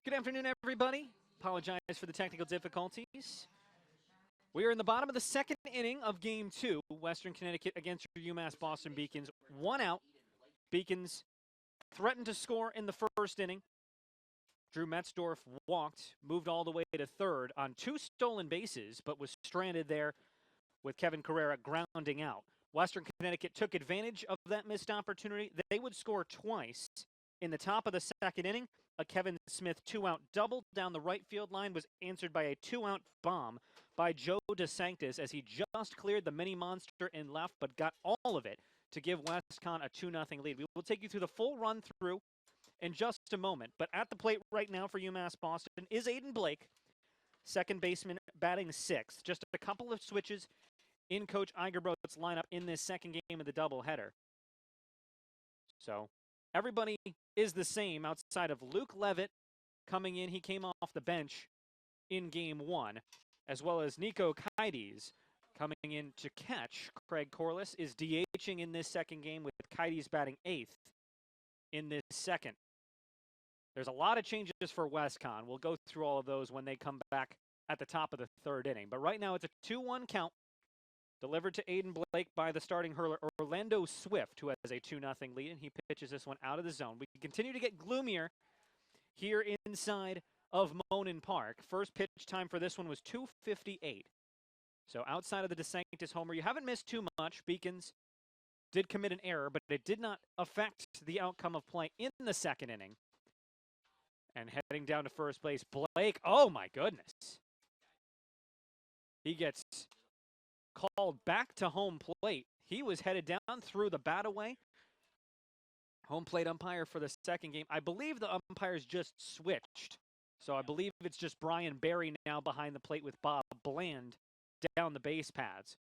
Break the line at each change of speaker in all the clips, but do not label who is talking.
Good afternoon, everybody. Apologize for the technical difficulties. We are in the bottom of the second inning of Game 2, Western Connecticut against your UMass Boston Beacons. 1 out. Beacons threatened to score in the first inning. Drew Metzdorf walked, moved all the way to third on 2 stolen bases, but was stranded there with Kevin Carrera grounding out. Western Connecticut took advantage of that missed opportunity. They would score twice. In the top of the second inning, a Kevin Smith 2-out double down the right field line was answered by a 2-out bomb by Joe DeSanctis as he just cleared the mini monster in left, but got all of it to give WestCon a 2-0 lead. We will take you through the full run through in just a moment, but at the plate right now for UMass Boston is Aiden Blake, second baseman, batting 6th. Just a couple of switches in Coach Eigerbro's lineup in this second game of the doubleheader. So everybody is the same outside of Luke Levitt coming in. He came off the bench in Game 1, as well as Nico Kides coming in to catch. Craig Corliss is DHing in this second game with Kides batting 8th in this second. There's a lot of changes for WestCon. We'll go through all of those when they come back at the top of the third inning. But right now it's a 2-1 count. Delivered to Aiden Blake by the starting hurler, Orlando Swift, who has a 2-0 lead, and he pitches this one out of the zone. We continue to get gloomier here inside of Monin Park. First pitch time for this one was 2:58. So outside of the DeSanctis homer, you haven't missed too much. Beacons did commit an error, but it did not affect the outcome of play in the second inning. And heading down to first base, Blake, oh my goodness. He gets called back to home plate. He was headed down, through the bat away. Home plate umpire for the second game. I believe the umpires just switched. So I believe it's just Brian Berry now behind the plate with Bob Bland down the base paths.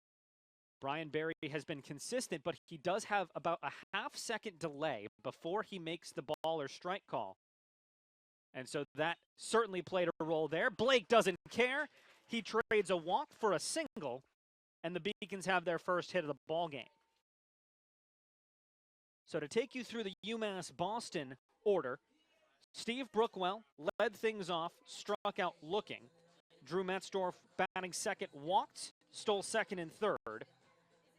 Brian Berry has been consistent, but he does have about a half-second delay before he makes the ball or strike call. And so that certainly played a role there. Blake doesn't care. He trades a walk for a single, and the Beacons have their first hit of the ball game. So to take you through the UMass Boston order, Steve Brookwell led things off, struck out looking. Drew Metzdorf batting second, walked, stole second and third,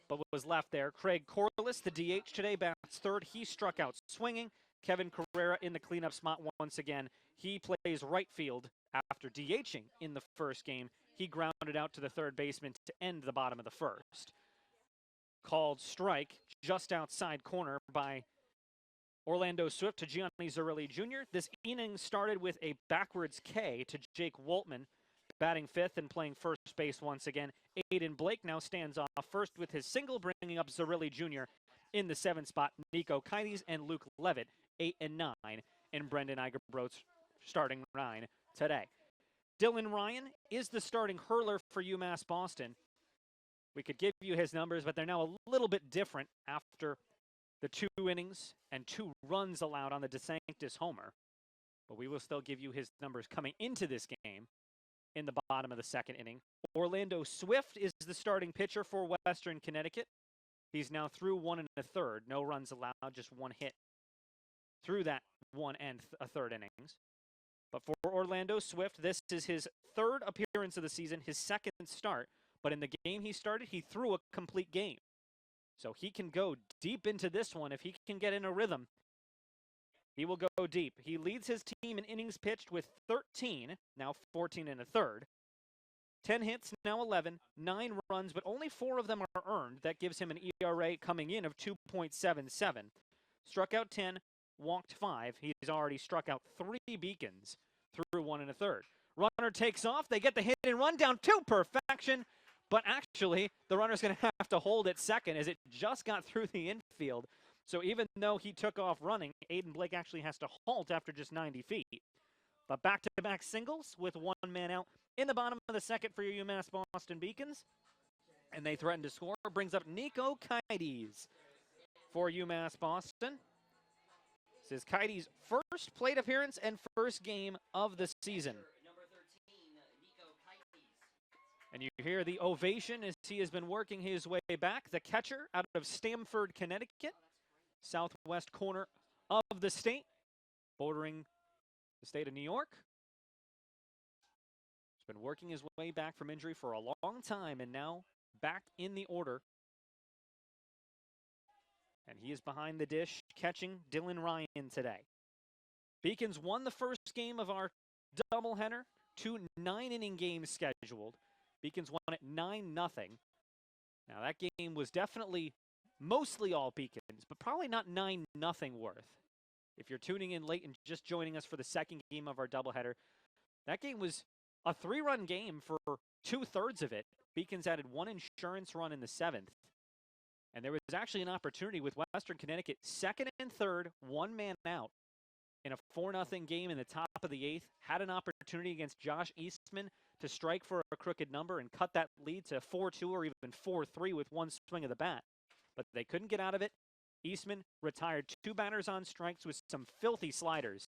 but was left there. Craig Corliss, the DH today, bats third. He struck out swinging. Kevin Carrera in the cleanup spot once again. He plays right field after DHing in the first game. He grounded out to the third baseman to end the bottom of the first. Called strike just outside corner by Orlando Swift to Gianni Zerilli Jr. This inning started with a backwards K to Jake Waltman, batting 5th and playing first base once again. Aiden Blake now stands off first with his single, bringing up Zerilli Jr. in the 7th spot. Nico Kides and Luke Levitt, 8 and 9, and Brendan Eigerbro's starting 9 today. Dylan Ryan is the starting hurler for UMass Boston. We could give you his numbers, but they're now a little bit different after the 2 innings and 2 runs allowed on the DeSanctis homer. But we will still give you his numbers coming into this game in the bottom of the second inning. Orlando Swift is the starting pitcher for Western Connecticut. He's now through 1 1/3. No runs allowed, just 1 hit through that 1 1/3 innings. But for Orlando Swift, this is his 3rd appearance of the season, his 2nd start. But in the game he started, he threw a complete game. So he can go deep into this one. If he can get in a rhythm, he will go deep. He leads his team in innings pitched with 13, now 14 1/3. 10 hits, now 11, 9 runs, but only 4 of them are earned. That gives him an ERA coming in of 2.77. Struck out 10, walked 5. He's already struck out 3 Beacons through 1 1/3. Runner takes off. They get the hit and run down to perfection. But actually, the runner's going to have to hold at second as it just got through the infield. So even though he took off running, Aiden Blake actually has to halt after just 90 feet. But back-to-back singles with 1 man out in the bottom of the second for your UMass Boston Beacons. And they threaten to score. Brings up Nico Kides for UMass Boston. This is Kides' first plate appearance and first game of the season. And you hear the ovation as he has been working his way back. The catcher out of Stamford, Connecticut, southwest corner of the state, bordering the state of New York. Been working his way back from injury for a long time and now back in the order. And he is behind the dish catching Dylan Ryan today. Beacons won the first game of our doubleheader. 2 9-inning games scheduled. Beacons won it 9-0. Now that game was definitely mostly all Beacons, but probably not 9-0 worth. If you're tuning in late and just joining us for the second game of our doubleheader, that game was a 3-run game for 2/3 of it. Beacons added 1 insurance run in the 7th. And there was actually an opportunity with Western Connecticut, 2nd and 3rd, 1 man out in a 4-0 game in the top of the 8th. Had an opportunity against Josh Eastman to strike for a crooked number and cut that lead to 4-2 or even 4-3 with 1 swing of the bat. But they couldn't get out of it. Eastman retired 2 batters on strikes with some filthy sliders.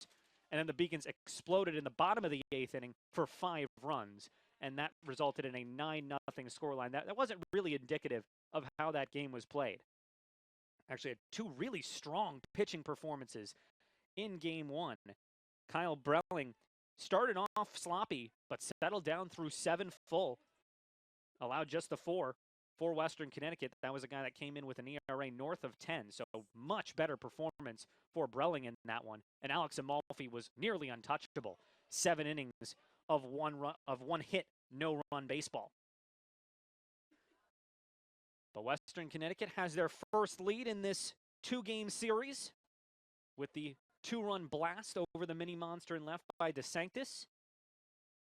And then the Beacons exploded in the bottom of the 8th inning for 5 runs. And that resulted in a 9-0 scoreline. That wasn't really indicative of how that game was played. Actually, had 2 really strong pitching performances in game 1. Kyle Brelling started off sloppy, but settled down through 7 full. Allowed just the 4 for Western Connecticut. That was a guy that came in with an ERA north of 10, so much better performance for Brelling in that one. And Alex Amalfi was nearly untouchable. 7 innings of 1 hit, no run baseball. But Western Connecticut has their first lead in this 2-game series with the 2-run blast over the mini monster and left by DeSanctis.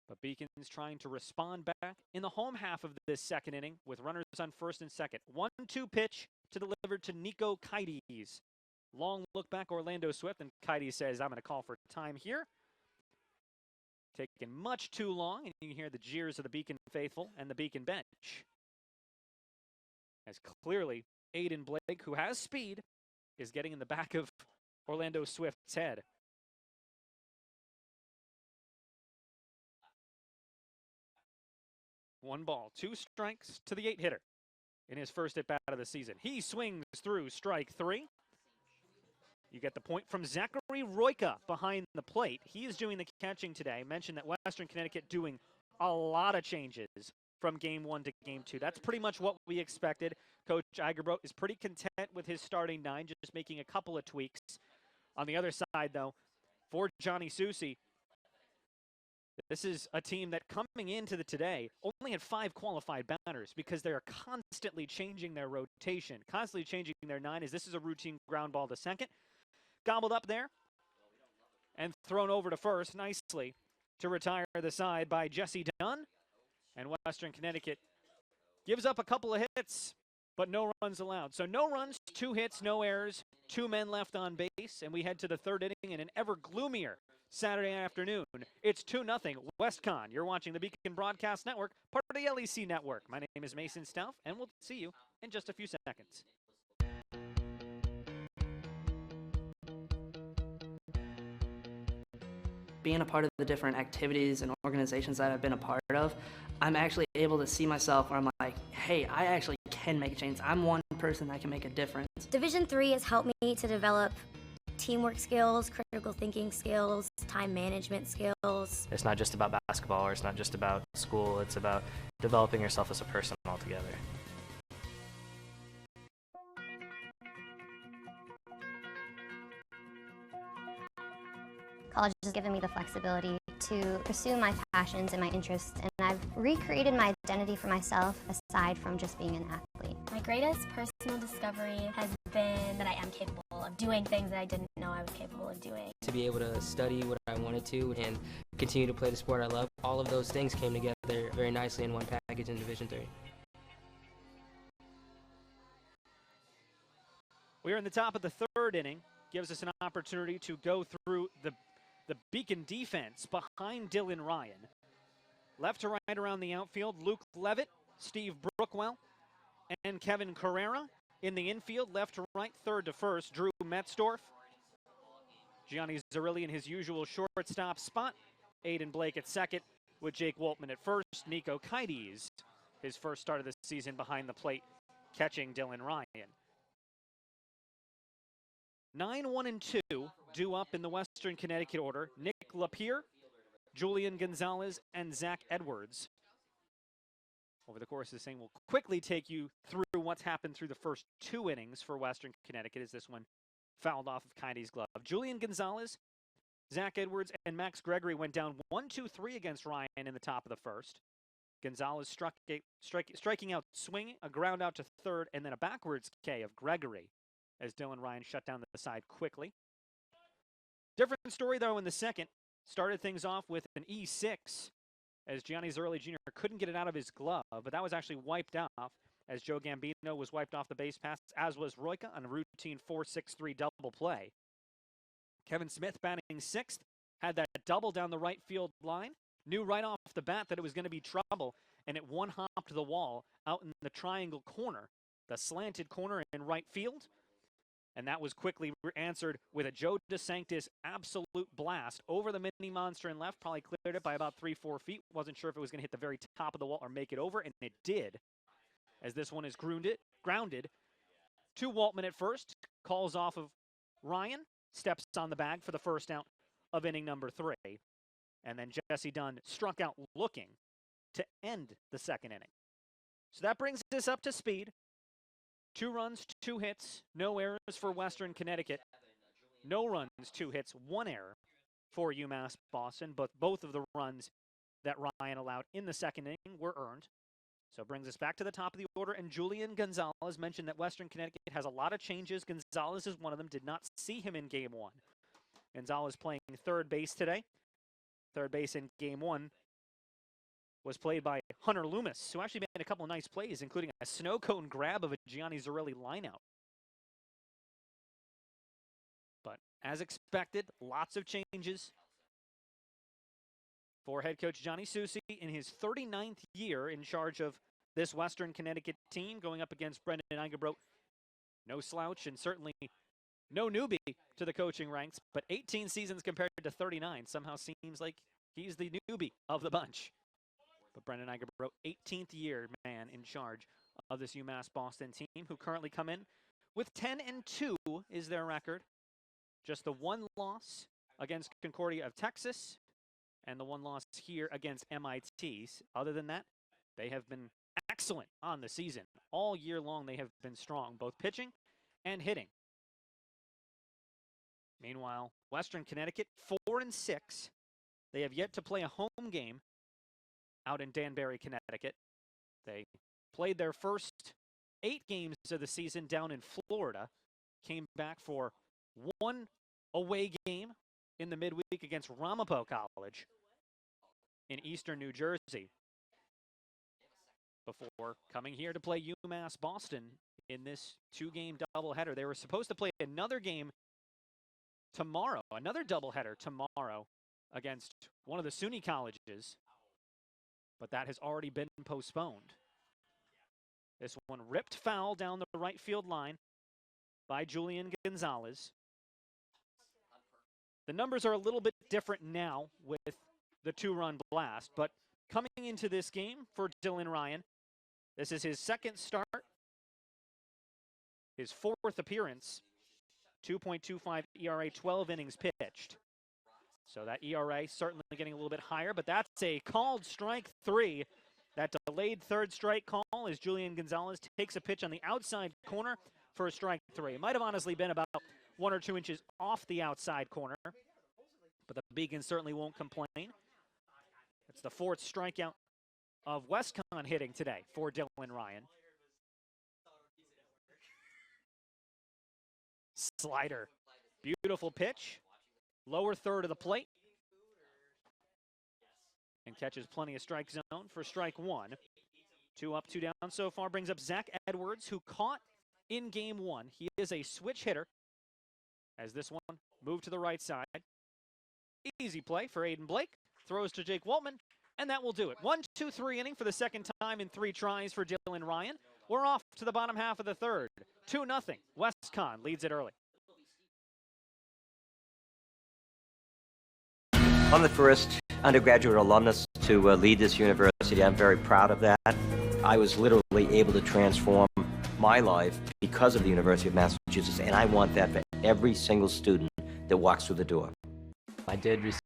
But Beacons trying to respond back in the home half of this second inning with runners on first and second. 1-2 pitch to deliver to Nico Kites. Long look back Orlando Swift, and Kites says, I'm going to call for time here. Taking much too long, and you can hear the jeers of the Beacon faithful and the Beacon bench. As clearly, Aiden Blake, who has speed, is getting in the back of Orlando Swift's head. One ball, 2 strikes to the 8-hitter in his first at-bat of the season. He swings through strike 3. You get the point from Zachary Royka behind the plate. He is doing the catching today. I mentioned that Western Connecticut doing a lot of changes from game 1 to game 2. That's pretty much what we expected. Coach Igerbrodt is pretty content with his starting 9, just making a couple of tweaks. On the other side, though, for Johnny Susi, this is a team that coming into the today only had 5 qualified batters because they are constantly changing their rotation, constantly changing their 9 as this is a routine ground ball to second. Gobbled up there and thrown over to first nicely to retire the side by Jesse Dunn. And Western Connecticut gives up a couple of hits, but no runs allowed. So no runs, 2 hits, no errors, 2 men left on base, and we head to the 3rd inning in an ever gloomier Saturday afternoon. It's 2-0 WestCon. You're watching the Beacon Broadcast Network, part of the LEC Network. My name is Mason Stauff, and we'll see you in just a few seconds.
Being a part of the different activities and organizations that I've been a part of, I'm actually able to see myself where I'm like, hey, I actually can make a change. I'm one person that can make a difference.
Division III has helped me to develop teamwork skills, critical thinking skills, time management skills.
It's not just about basketball or it's not just about school. It's about developing yourself as a person altogether.
College has given me the flexibility to pursue my passions and my interests, and I've recreated my identity for myself aside from just being an athlete.
My greatest personal discovery has been that I am capable of doing things that I didn't know I was capable of doing.
To be able to study what I wanted to and continue to play the sport I love, all of those things came together very nicely in one package in Division III.
We are in the top of the 3rd inning. Gives us an opportunity to go through the Beacon defense behind Dylan Ryan. Left to right around the outfield, Luke Levitt, Steve Brookwell, and Kevin Carrera. In the infield, left to right, 3rd to 1st, Drew Metzdorf. Gianni Zarilli in his usual shortstop spot. Aiden Blake at 2nd with Jake Waltman at 1st. Nico Kites, his first start of the season behind the plate, catching Dylan Ryan. 9-1-2 due up in the Western Connecticut order. Nick Lapierre, Julian Gonzalez and Zach Edwards. Over the course of this inning, we'll quickly take you through what's happened through the first 2 innings for Western Connecticut as this one fouled off of Kaide's glove. Julian Gonzalez, Zach Edwards, and Max Gregory went down 1-2-3 against Ryan in the top of the first. Gonzalez striking out, swinging, a ground out to third, and then a backwards K of Gregory as Dylan Ryan shut down the side quickly. Different story, though, in the second. Started things off with an E6 as Gianni Zarelli Jr. couldn't get it out of his glove, but that was actually wiped off as Joe Gambino was wiped off the base pass, as was Royka on a routine 4-6-3 double play. Kevin Smith batting 6th, had that double down the right field line. Knew right off the bat that it was going to be trouble, and it one-hopped the wall out in the triangle corner, the slanted corner in right field. And that was quickly answered with a Joe DeSanctis absolute blast over the mini monster and left. Probably cleared it by about 3-4 feet. Wasn't sure if it was going to hit the very top of the wall or make it over, and it did. As this one is grounded to Waltman at first. Calls off of Ryan. Steps on the bag for the first out of inning number 3. And then Jesse Dunn struck out looking to end the second inning. So that brings us up to speed. 2 runs, 2 hits, no errors for Western Connecticut. No runs, 2 hits, 1 error for UMass Boston, but both of the runs that Ryan allowed in the second inning were earned. So it brings us back to the top of the order, and Julian Gonzalez mentioned that Western Connecticut has a lot of changes. Gonzalez is one of them. Did not see him in Game 1. Gonzalez playing third base today. Third base in Game 1 was played by Hunter Loomis, who actually made a couple of nice plays, including a snow cone grab of a Gianni Zarelli lineout. But as expected, lots of changes for head coach Johnny Susi in his 39th year in charge of this Western Connecticut team, going up against Brendan Eigebroek. No slouch and certainly no newbie to the coaching ranks, but 18 seasons compared to 39 somehow seems like he's the newbie of the bunch. But Brendan Eigebroek, 18th year man in charge of this UMass Boston team, who currently come in with 10-2 is their record. Just the 1 loss against Concordia of Texas and the 1 loss here against MIT. Other than that, they have been excellent on the season. All year long, they have been strong, both pitching and hitting. Meanwhile, Western Connecticut, 4-6. They have yet to play a home game out in Danbury, Connecticut. They played their first 8 games of the season down in Florida. Came back for 1 away game in the midweek against Ramapo College in eastern New Jersey, before coming here to play UMass Boston in this 2-game doubleheader. They were supposed to play another game tomorrow, another doubleheader tomorrow against one of the SUNY colleges, but that has already been postponed. This one ripped foul down the right field line by Julian Gonzalez. The numbers are a little bit different now with the 2-run blast, but coming into this game for Dylan Ryan, this is his 2nd start, his 4th appearance, 2.25 ERA, 12 innings pitched. So that ERA certainly getting a little bit higher, but that's a called strike 3. That delayed 3rd strike call as Julian Gonzalez takes a pitch on the outside corner for a strike 3. It might have honestly been about 1 or 2 inches off the outside corner, but the Beacons certainly won't complain. It's the 4th strikeout of WestCon hitting today for Dylan Ryan. Slider. Beautiful pitch. Lower third of the plate. And catches plenty of strike zone for strike 1. 2 up, 2 down so far. Brings up Zach Edwards, who caught in Game 1. He is a switch hitter as this one moved to the right side. Easy play for Aiden Blake. Throws to Jake Waltman, and that will do it. 1-2-3 inning for the 2nd time in 3 tries for Dylan Ryan. We're off to the bottom half of the 3rd. 2-0. WestCon leads it early.
I'm the first undergraduate alumnus to lead this university. I'm very proud of that. I was literally able to transform my life because of the University of Massachusetts, and I want that for every single student that walks through the door.
I did receive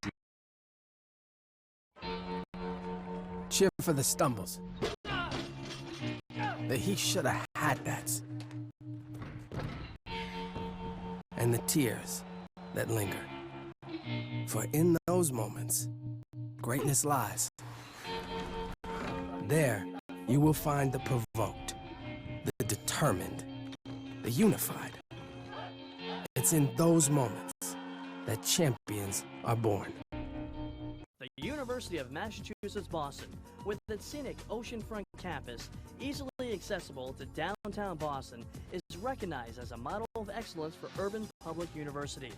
cheer for the stumbles, the he shoulda had that's, and the tears that linger. For in those moments, greatness lies. There, you will find the provoked, the determined, the unified. It's in those moments that champions are born.
The University of Massachusetts Boston, with its scenic oceanfront campus, easily accessible to downtown Boston, is recognized as a model of excellence for urban public universities.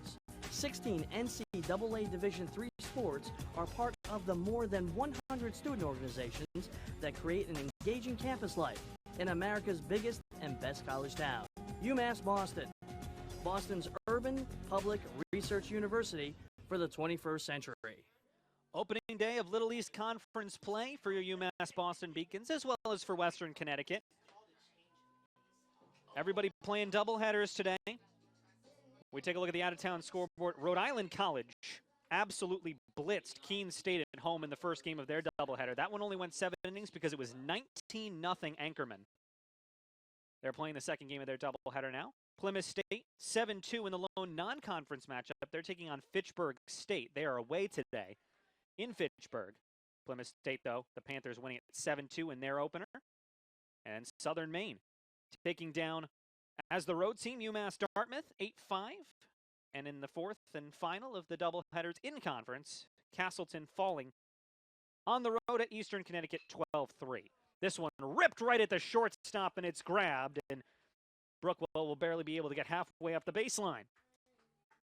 16 NCAA Division III sports are part of the more than 100 student organizations that create an engaging campus life in America's biggest and best college town. UMass Boston, Boston's urban public research university for the 21st century.
Opening day of Little East Conference play for your UMass Boston Beacons, as well as for Western Connecticut. Everybody playing doubleheaders today. We take a look at the out-of-town scoreboard. Rhode Island College absolutely blitzed Keene State at home in the first game of their doubleheader. That one only went 7 innings because it was 19-0 Anchorman. They're playing the second game of their doubleheader now. Plymouth State, 7-2 in the lone non-conference matchup. They're taking on Fitchburg State. They are away today in Fitchburg. Plymouth State, though, the Panthers winning at 7-2 in their opener. And Southern Maine taking down, as the road team, UMass Dartmouth, 8-5. And in the fourth and final of the doubleheaders in conference, Castleton falling on the road at Eastern Connecticut, 12-3. This one ripped right at the shortstop, and it's grabbed, and Brookwell will barely be able to get halfway up the baseline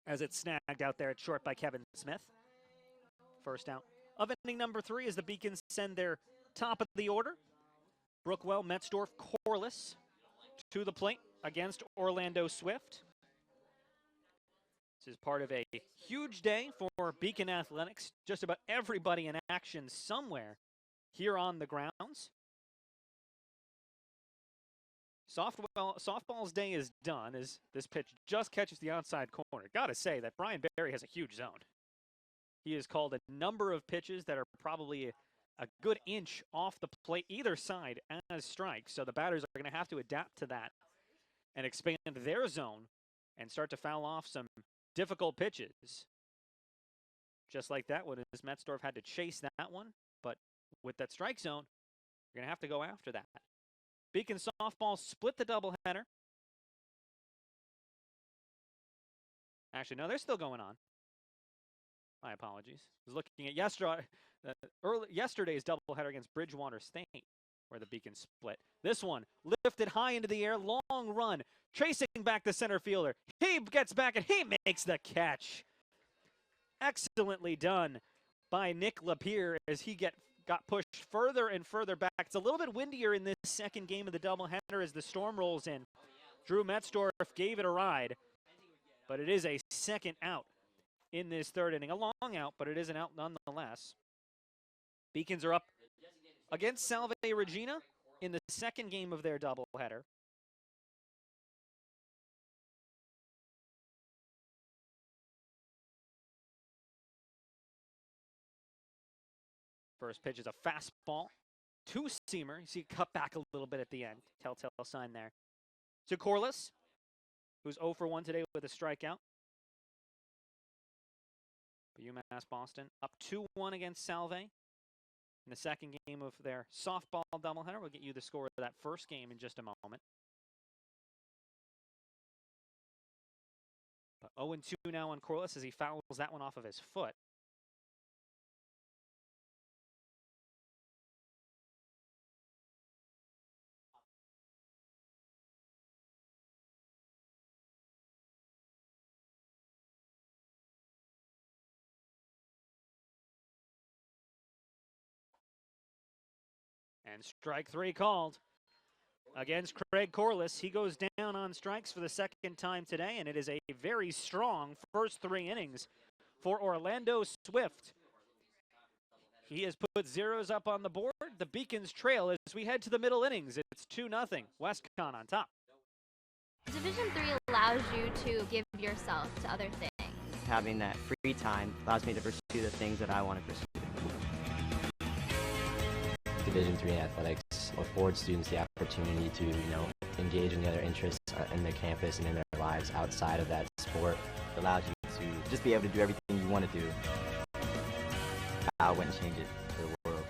as it's snagged out there at short by Kevin Smith. First out of inning number 3 as the Beacons send their top of the order. Brookwell, Metzdorf, Corliss to the plate against Orlando Swift. This is part of a huge day for Beacon Athletics. Just about everybody in action somewhere here on the grounds. Softball's day is done as this pitch just catches the outside corner. Gotta say that Brian Berry has a huge zone. He has called a number of pitches that are probably a good inch off the plate either side as strikes. So the batters are going to have to adapt to that and expand their zone and start to foul off some difficult pitches. Just like that one, as Metzdorf had to chase that one. But with that strike zone, you're going to have to go after that. Beacon softball split the doubleheader. Actually, no, they're still going on. My apologies. I was looking at yesterday's doubleheader against Bridgewater State, where the Beacons split. This one lifted high into the air, long run, chasing back the center fielder. He gets back and he makes the catch. Excellently done by Nick Lapierre as he got pushed further and further back. It's a little bit windier in this second game of the doubleheader as the storm rolls in. Drew Metzdorf gave it a ride, but it is a second out in this third inning. A long out, but it is an out nonetheless. Beacons are up against Salve Regina in the second game of their doubleheader. First pitch is a fastball, two-seamer. You see it cut back a little bit at the end. Telltale sign there. To Corliss, who's 0 for 1 today with a strikeout. But UMass Boston up 2-1 against Salve in the second game of their softball doubleheader. We'll get you the score of that first game in just a moment. But 0-2 now on Corliss as he fouls that one off of his foot. And strike 3 called against Craig Corliss. He goes down on strikes for the second time today, and it is a very strong first 3 innings for Orlando Swift. He has put zeros up on the board. The Beacons trail as we head to the middle innings. It's 2-0. WestCon on top.
Division III allows you to give yourself to other things.
Having that free time allows me to pursue the things that I want to pursue. Division III athletics affords students the opportunity to, engage in the other interests in the campus and in their lives outside of that sport.
It allows you to just be able to do everything you want to do. I wouldn't change it for the world.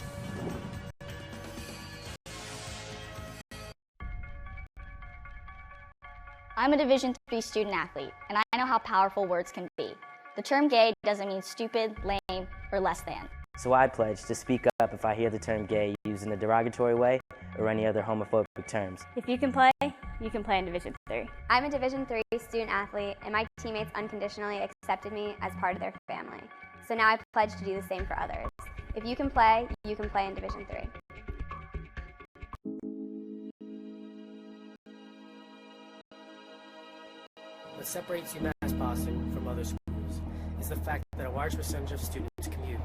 I'm a Division III student athlete, and I know how powerful words can be. The term gay doesn't mean stupid, lame, or less than.
So I pledge to speak up if I hear the term gay used in a derogatory way or any other homophobic terms.
If you can play in Division III.
I'm a Division III student athlete, and my teammates unconditionally accepted me as part of their family. So now I pledge to do the same for others. If you can play in Division III.
What separates UMass Boston from other schools is the fact that a large percentage of students commute.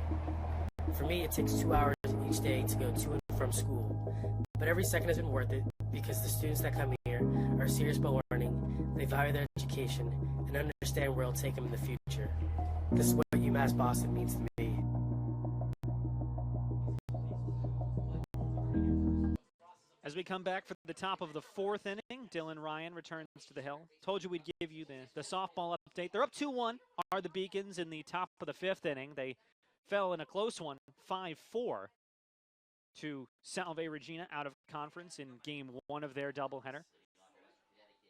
For me, it takes 2 hours each day to go to and from school, but every second has been worth it because the students that come here are serious about learning, they value their education, and understand where it'll take them in the future. This is what UMass Boston means to me.
As we come back for the top of the fourth inning, Dylan Ryan returns to the hill. Told you we'd give you the softball update. They're up 2-1, are the Beacons in the top of the fifth inning. They fell in a close one, 5-4, to Salve Regina out of conference in game one of their doubleheader.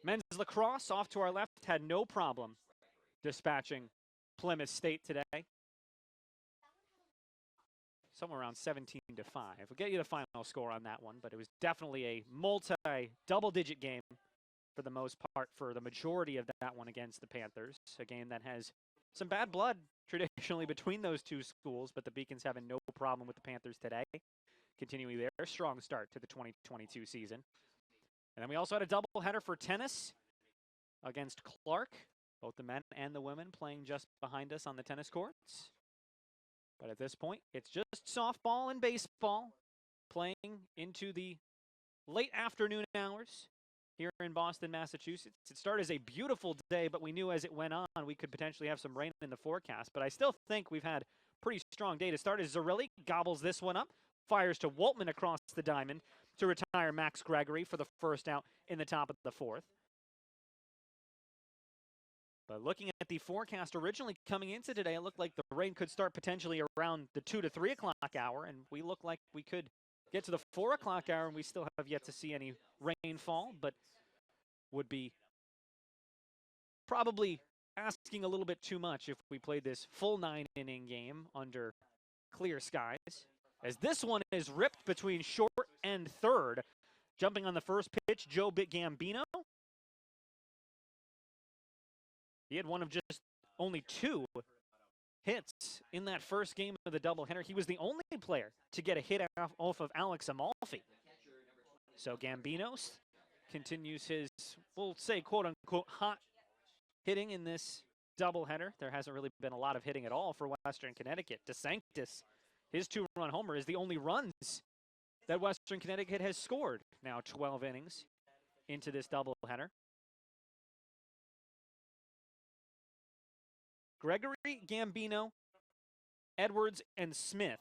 Men's lacrosse off to our left had no problem dispatching Plymouth State today. Somewhere around 17-5. We'll get you the final score on that one, but it was definitely a multi-double-digit game for the most part for the majority of that one against the Panthers. A game that has some bad blood traditionally between those two schools, but the Beacons having no problem with the Panthers today, continuing their strong start to the 2022 season. And then we also had a doubleheader for tennis against Clark. Both the men and the women playing just behind us on the tennis courts. But at this point, it's just softball and baseball playing into the late afternoon hours here in Boston, Massachusetts. It started as a beautiful day, but we knew as it went on we could potentially have some rain in the forecast. But I still think we've had a pretty strong day to start as Zarilli gobbles this one up, fires to Waltman across the diamond to retire Max Gregory for the first out in the top of the fourth. But looking at the forecast originally coming into today, it looked like the rain could start potentially around the 2 to 3 o'clock hour, and we look like we could get to the 4 o'clock hour, and we still have yet to see any rainfall, but would be probably asking a little bit too much if we played this full 9-inning game under clear skies. As this one is ripped between short and third. Jumping on the first pitch, Joe Gambino. He had one of just only 2 hits in that first game of the doubleheader. He was the only player to get a hit off of Alex Amalfi. So Gambino continues his, we'll say, quote-unquote, hot hitting in this doubleheader. There hasn't really been a lot of hitting at all for Western Connecticut. DeSanctis, his 2-run homer is the only runs that Western Connecticut has scored. Now 12 innings into this doubleheader. Gregory, Gambino, Edwards, and Smith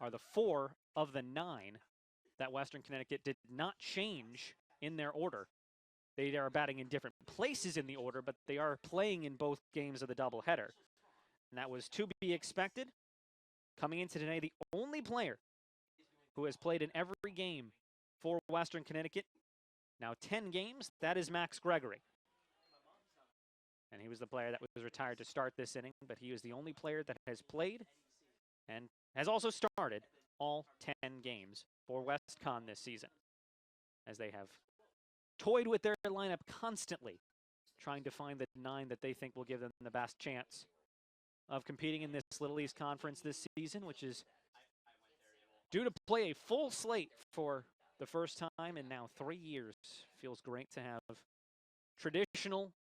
are the 4 of the 9 that Western Connecticut did not change in their order. They are batting in different places in the order, but they are playing in both games of the doubleheader. And that was to be expected. Coming into today, the only player who has played in every game for Western Connecticut, now 10 games, that is Max Gregory. And he was the player that was retired to start this inning, but he is the only player that has played and has also started all 10 games for WestCon this season, as they have toyed with their lineup constantly, trying to find the 9 that they think will give them the best chance of competing in this Little East Conference this season, which is due to play a full slate for the first time in now 3 years. Feels great to have traditional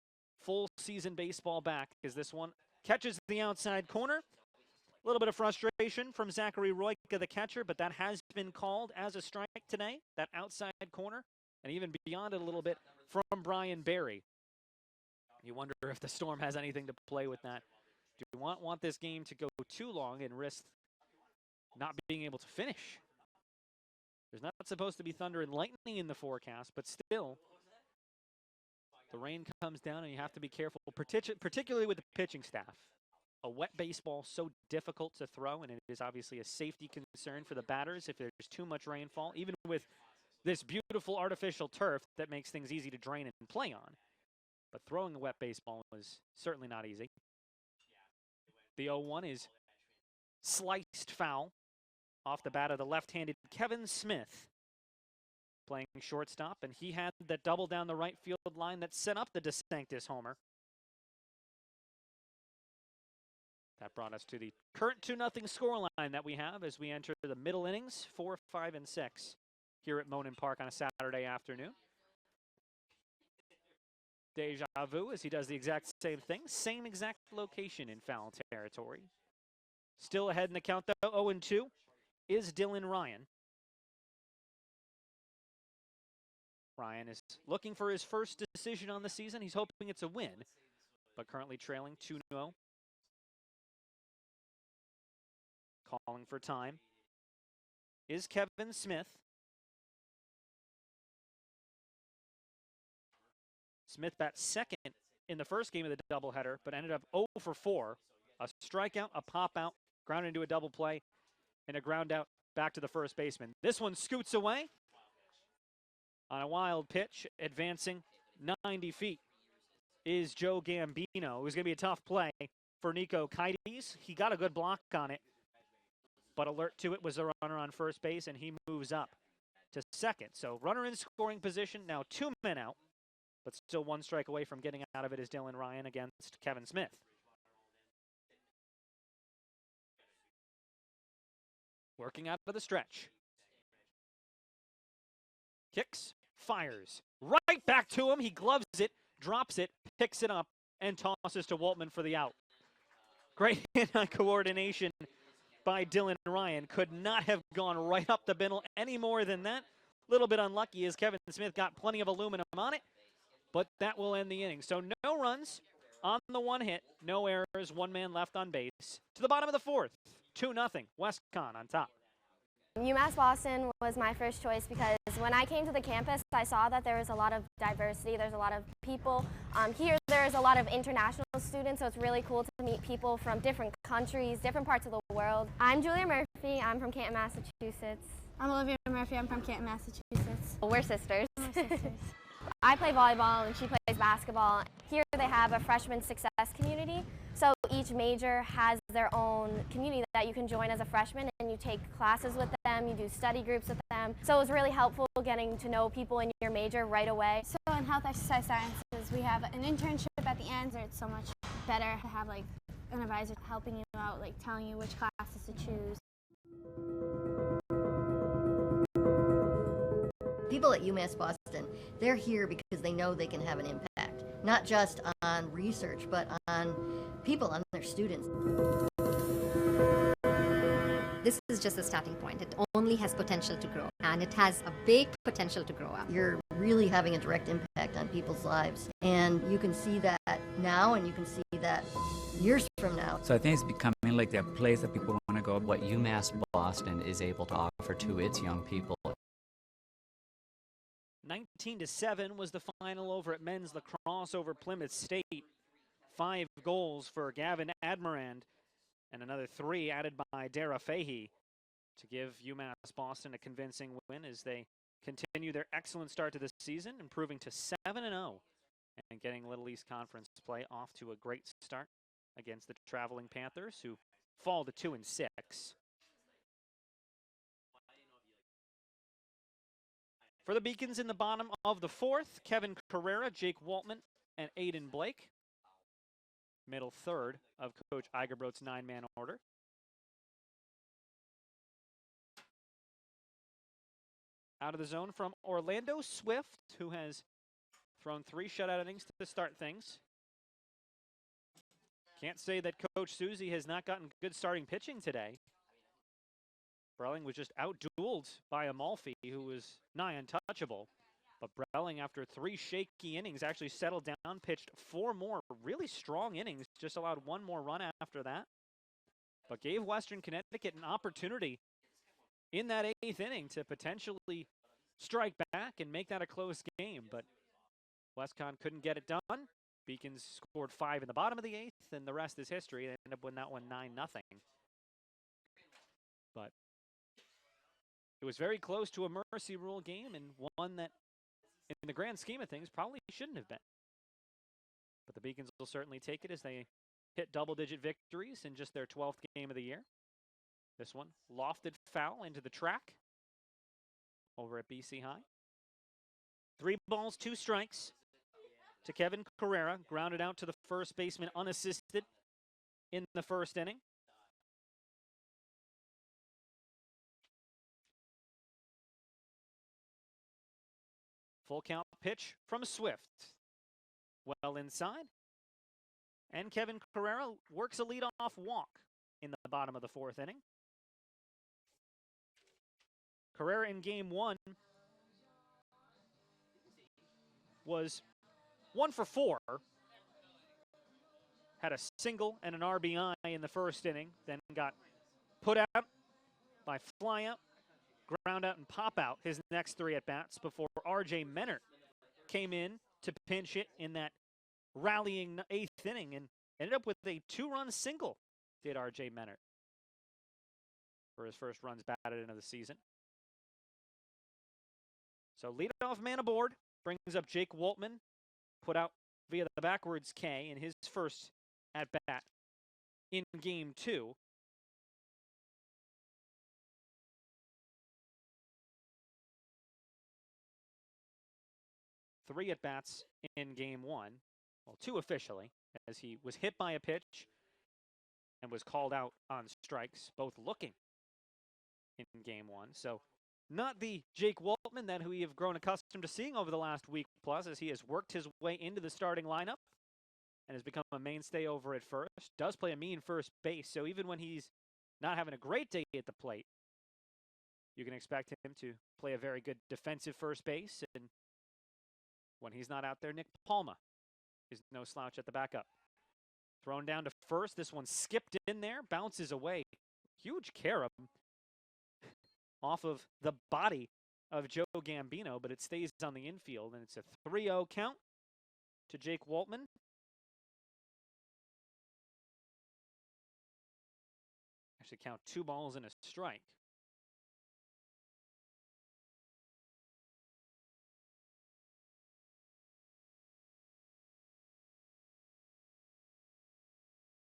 full season baseball back, as this one catches the outside corner. A little bit of frustration from Zachary Royka, the catcher, but that has been called as a strike today, that outside corner, and even beyond it a little bit from Brian Berry. You wonder if the Storm has anything to play with that. Do you want this game to go too long and risk not being able to finish. There's not supposed to be thunder and lightning in the forecast, but still, the rain comes down and you have to be careful, particularly with the pitching staff. A wet baseball so difficult to throw, and it is obviously a safety concern for the batters if there's too much rainfall, even with this beautiful artificial turf that makes things easy to drain and play on. But throwing a wet baseball is certainly not easy. The 0-1 is sliced foul off the bat of the left-handed Kevin Smith, playing shortstop, and he had that double down the right field line that set up the DeSanctis homer. That brought us to the current 2-0 scoreline that we have as we enter the middle innings, 4, 5, and 6, here at Monin Park on a Saturday afternoon. Deja vu as he does the exact same thing, same exact location in foul territory. Still ahead in the count, though, 0-2 is Dylan Ryan. Ryan is looking for his first decision on the season. He's hoping it's a win, but currently trailing 2-0. Calling for time is Kevin Smith. Smith bats second in the first game of the doubleheader, but ended up 0 for 4. A strikeout, a pop out, ground into a double play, and a ground out back to the first baseman. This one scoots away on a wild pitch, advancing 90 feet is Joe Gambino. It was going to be a tough play for Nico Kites. He got a good block on it, but alert to it was a runner on first base, and he moves up to second. So runner in scoring position, now 2 men out, but still 1 strike away from getting out of it is Dylan Ryan against Kevin Smith. Working out of the stretch. Kicks, fires, right back to him. He gloves it, drops it, picks it up, and tosses to Waltman for the out. Great hand-eye coordination by Dylan Ryan. Could not have gone right up the middle any more than that. A little bit unlucky as Kevin Smith got plenty of aluminum on it, but that will end the inning. So no runs on the 1 hit, no errors, 1 man left on base. To the bottom of the 4th, 2-0, WestCon on top.
UMass Boston was my first choice because when I came to the campus, I saw that there was a lot of diversity. There's a lot of people. Here, there's a lot of international students, so it's really cool to meet people from different countries, different parts of the world. I'm Julia Murphy. I'm from Canton, Massachusetts.
I'm Olivia Murphy. I'm from Canton, Massachusetts.
We're sisters.
We're sisters.
I play volleyball and she plays basketball. Here they have a freshman success community. So each major has their own community that you can join as a freshman, and you take classes with them, you do study groups with them. So it was really helpful getting to know people in your major right away.
So in health exercise sciences, we have an internship at the end, so it's so much better to have like an advisor helping you out, like telling you which classes to choose.
People at UMass Boston, they're here because they know they can have an impact, not just on research, but on people, on their students.
This is just a starting point. It only has potential to grow, and it has a big potential to grow up.
You're really having a direct impact on people's lives, and you can see that now, and you can see that years from now.
So I think it's becoming like the place that people want to go.
What UMass Boston is able to offer to its young people.
19-7 was the final over at men's lacrosse over Plymouth State. 5 goals for Gavin Admirand and another 3 added by Dara Fahey to give UMass Boston a convincing win as they continue their excellent start to the season, improving to 7-0 and getting Little East Conference play off to a great start against the traveling Panthers, who fall to 2-6. For the Beacons in the bottom of the 4th, Kevin Carrera, Jake Waltman, and Aiden Blake. Middle 3rd of Coach Eigerbrote's 9-man order. Out of the zone from Orlando Swift, who has thrown 3 shutout innings to start things. Can't say that Coach Susie has not gotten good starting pitching today. Brelling was just out-dueled by Amalfi, who was nigh untouchable. But Brelling, after 3 shaky innings, actually settled down, pitched 4 more really strong innings, just allowed 1 more run after that. but gave Western Connecticut an opportunity in that 8th inning to potentially strike back and make that a close game. But WestCon couldn't get it done. Beacons scored 5 in the bottom of the 8th, and the rest is history. They ended up winning that one 9-0. But it was very close to a mercy rule game, and one that, in the grand scheme of things, probably shouldn't have been. But the Beacons will certainly take it as they hit double-digit victories in just their 12th game of the year. This one, lofted foul into the track over at BC High. 3 balls, 2 strikes to Kevin Carrera, grounded out to the first baseman unassisted in the first inning. Full count pitch from Swift. Well inside. And Kevin Carrera works a leadoff walk in the bottom of the 4th inning. Carrera in game 1 was 1 for 4. Had a single and an RBI in the first inning, then got put out by fly out, ground out, and pop out his next 3 at-bats before R.J. Menert came in to pinch hit in that rallying 8th inning and ended up with a 2-run single, did R.J. Menert, for his first runs batted into the season. So leadoff man aboard, brings up Jake Waltman, put out via the backwards K in his first at-bat in game 2. Three at-bats in game 1. Well, 2 officially, as he was hit by a pitch and was called out on strikes, both looking in game 1. So not the Jake Waltman that we have grown accustomed to seeing over the last week plus, as he has worked his way into the starting lineup and has become a mainstay over at first. Does play a mean first base, so even when he's not having a great day at the plate, you can expect him to play a very good defensive first base. And when he's not out there, Nick Palma is no slouch at the backup. Thrown down to first. This one skipped in there, bounces away. Huge carob off of the body of Joe Gambino, but it stays on the infield, and it's a 3-0 count to Jake Waltman. Actually count 2 balls and a strike.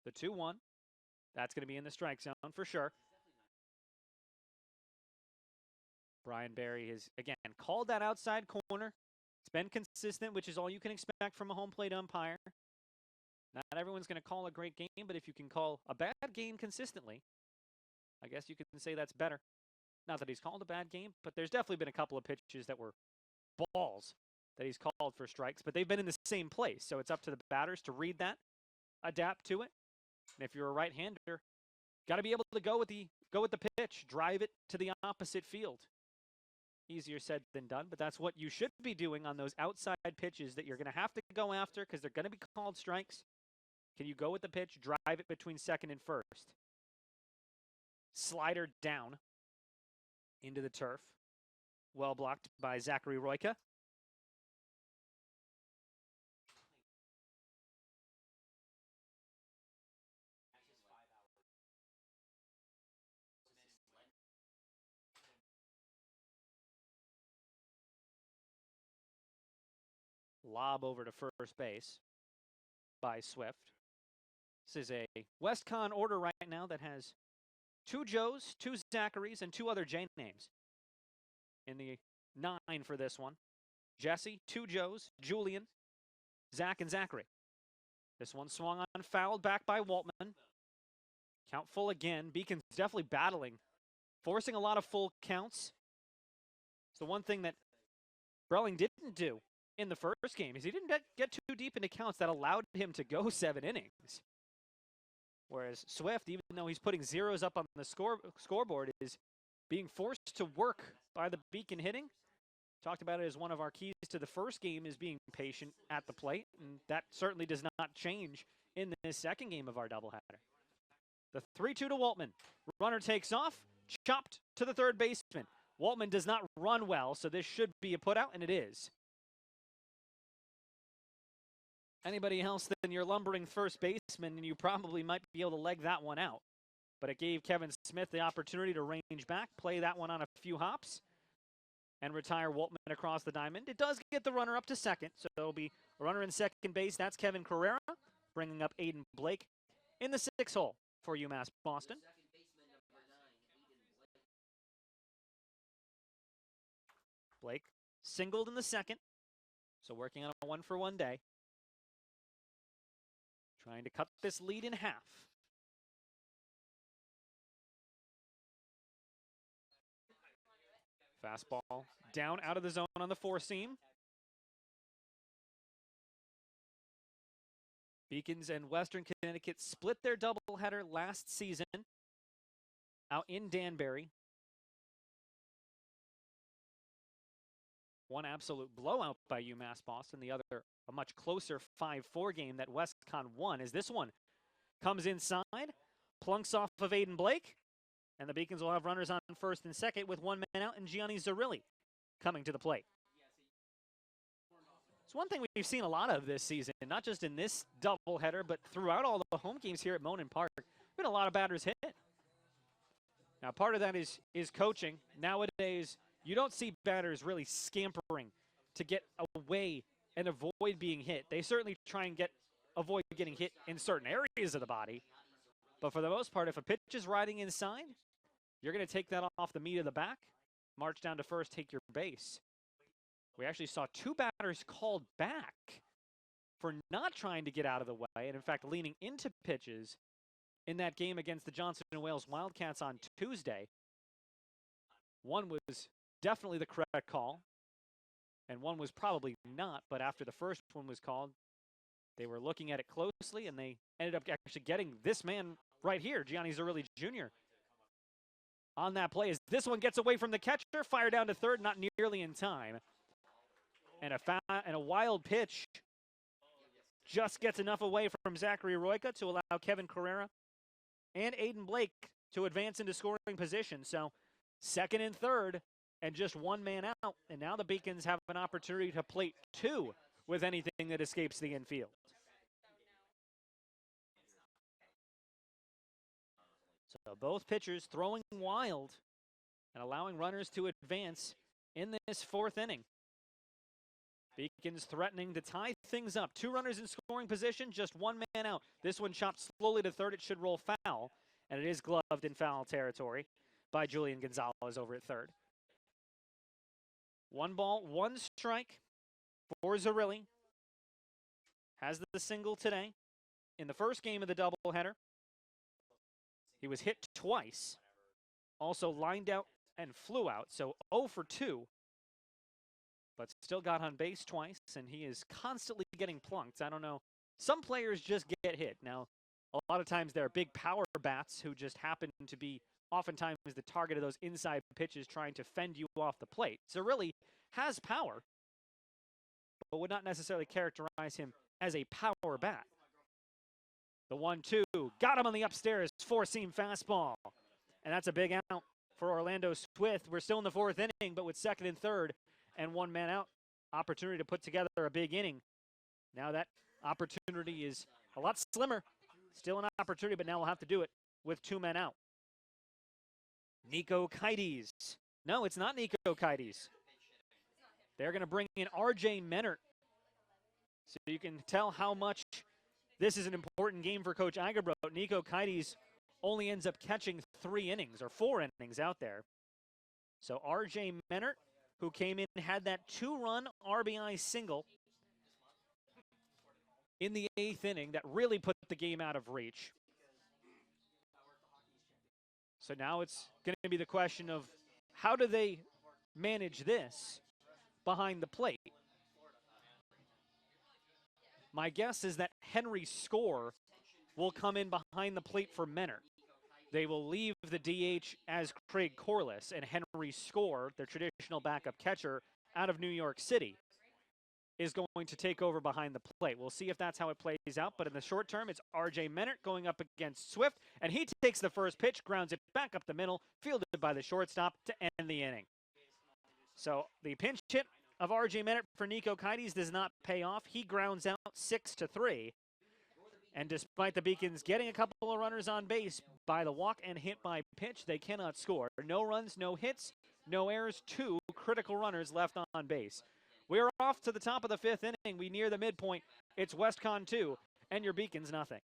The 2-1. That's going to be in the strike zone for sure. Brian Berry has, again, called that outside corner. It's been consistent, which is all you can expect from a home plate umpire. Not everyone's going to call a great game, but if you can call a bad game consistently, I guess you can say that's better. Not that he's called a bad game, but there's definitely been a couple of pitches that were balls that he's called for strikes, but they've been in the same place, so it's up to the batters to read that, adapt to it. And if you're a right-hander, got to be able to go with the pitch, drive it to the opposite field. Easier said than done, but that's what you should be doing on those outside pitches that you're going to have to go after because they're going to be called strikes. Can you go with the pitch, drive it between second and first? Slider down into the turf. Well blocked by Zachary Royka. Lob over to first base by Swift. This is a WestCon order right now that has 2 Joes, 2 Zacharys, and 2 other J names in the 9 for this one. Jesse, 2 Joes, Julian, Zach, and Zachary. This one swung on, fouled back by Waltman. Count full again. Beacon's definitely battling, forcing a lot of full counts. It's the one thing that Brelling didn't do in the first game is he didn't get too deep into counts that allowed him to go 7 innings. Whereas Swift, even though he's putting zeros up on the scoreboard, is being forced to work by the Beacon hitting. Talked about it as one of our keys to the first game is being patient at the plate, and that certainly does not change in this second game of our doubleheader. The 3-2 to Waltman. Runner takes off, chopped to the third baseman. Waltman does not run well, so this should be a putout, and it is. Anybody else than your lumbering first baseman, and you probably might be able to leg that one out. But it gave Kevin Smith the opportunity to range back, play that one on a few hops, and retire Waltman across the diamond. It does get the runner up to second, so it'll be a runner in second base. That's Kevin Carrera, bringing up Aiden Blake in the 6th hole for UMass Boston. Blake singled in the 2nd, so working on a 1-for-1 day. Trying to cut this lead in half. Fastball down out of the zone on the 4-seam. Beacons and Western Connecticut split their doubleheader last season out in Danbury. One absolute blowout by UMass Boston, the other a much closer 5-4 game that WestCon won, as this one comes inside, plunks off of Aiden Blake, and the Beacons will have runners on first and second with 1 man out, and Gianni Zarilli coming to the plate. It's one thing we've seen a lot of this season, not just in this doubleheader, but throughout all the home games here at Monin Park. Been a lot of batters hit. Now, part of that is coaching. Nowadays, you don't see batters really scampering to get away and avoid being hit. They certainly try and avoid getting hit in certain areas of the body. But for the most part, if a pitch is riding inside, you're going to take that off the meat of the back, march down to first, take your base. We actually saw 2 batters called back for not trying to get out of the way, and in fact leaning into pitches in that game against the Johnson & Wales Wildcats on Tuesday. One was definitely the correct call, and one was probably not, but after the first one was called, they were looking at it closely, and they ended up actually getting this man right here, Gianni Zarilli Jr., on that play. As this one gets away from the catcher, fire down to third, not nearly in time. And a wild pitch just gets enough away from Zachary Royka to allow Kevin Carrera and Aiden Blake to advance into scoring position. So second and third, and just 1 man out. And now the Beacons have an opportunity to plate 2 with anything that escapes the infield. So both pitchers throwing wild and allowing runners to advance in this 4th inning. Beacons threatening to tie things up. 2 runners in scoring position, just 1 man out. This one chopped slowly to third. It should roll foul, and it is gloved in foul territory by Julian Gonzalez over at third. 1 ball, 1 strike for Zarilli. Has the single today. In the first game of the doubleheader, he was hit twice. Also lined out and flew out, so 0 for 2. But still got on base twice, and he is constantly getting plunked. I don't know. Some players just get hit. Now, a lot of times there are big power bats who just happen to be oftentimes the target of those inside pitches trying to fend you off the plate. Zarilli has power, but would not necessarily characterize him as a power bat. The 1-2, got him on the upstairs, 4-seam fastball. And that's a big out for Orlando Swith. We're still in the 4th inning, but with second and third and 1 man out, opportunity to put together a big inning. Now that opportunity is a lot slimmer. Still an opportunity, but now we'll have to do it with 2 men out. Nico Kites. No, it's not Nico Kites. They're going to bring in R.J. Menert. So you can tell how much this is an important game for Coach Eigerbrodt. Nico Kites only ends up catching 3 innings or 4 innings out there. So R.J. Menert, who came in and had that 2-run RBI single in the 8th inning that really put the game out of reach. So now it's going to be the question of how do they manage this behind the plate? My guess is that Henry Score will come in behind the plate for Menert. They will leave the DH as Craig Corliss and Henry Score, their traditional backup catcher, out of New York City. is going to take over behind the plate. We'll see if that's how it plays out, but in the short term, it's R.J. Menert going up against Swift, and he takes the first pitch, grounds it back up the middle, fielded by the shortstop to end the inning. So the pinch hit of R.J. Menert for Nico Kites does not pay off. He grounds out 6-3. And despite the Beacons getting a couple of runners on base by the walk and hit by pitch, they cannot score. No runs, no hits, no errors, 2 critical runners left on base. We're off to the top of the 5th inning. We near the midpoint. It's WestCon 2 and your Beacons nothing.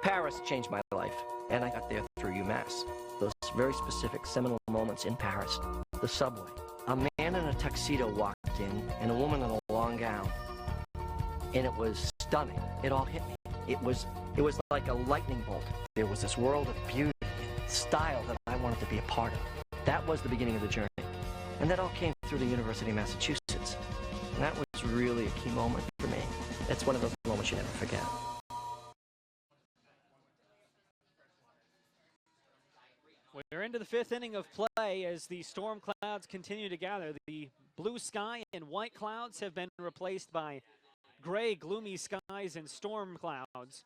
Paris changed my life, and I got there through UMass. Those very specific seminal moments in Paris. The subway. A man in a tuxedo walked in, and a woman in a long gown. And it was stunning. It all hit me. It was like a lightning bolt. There was this world of beauty and style that I wanted to be a part of. That was the beginning of the journey. And that all came through the University of Massachusetts. And that was really a key moment for me. It's one of those moments you never forget.
We're into the 5th inning of play as the storm clouds continue to gather. The blue sky and white clouds have been replaced by gray, gloomy skies and storm clouds.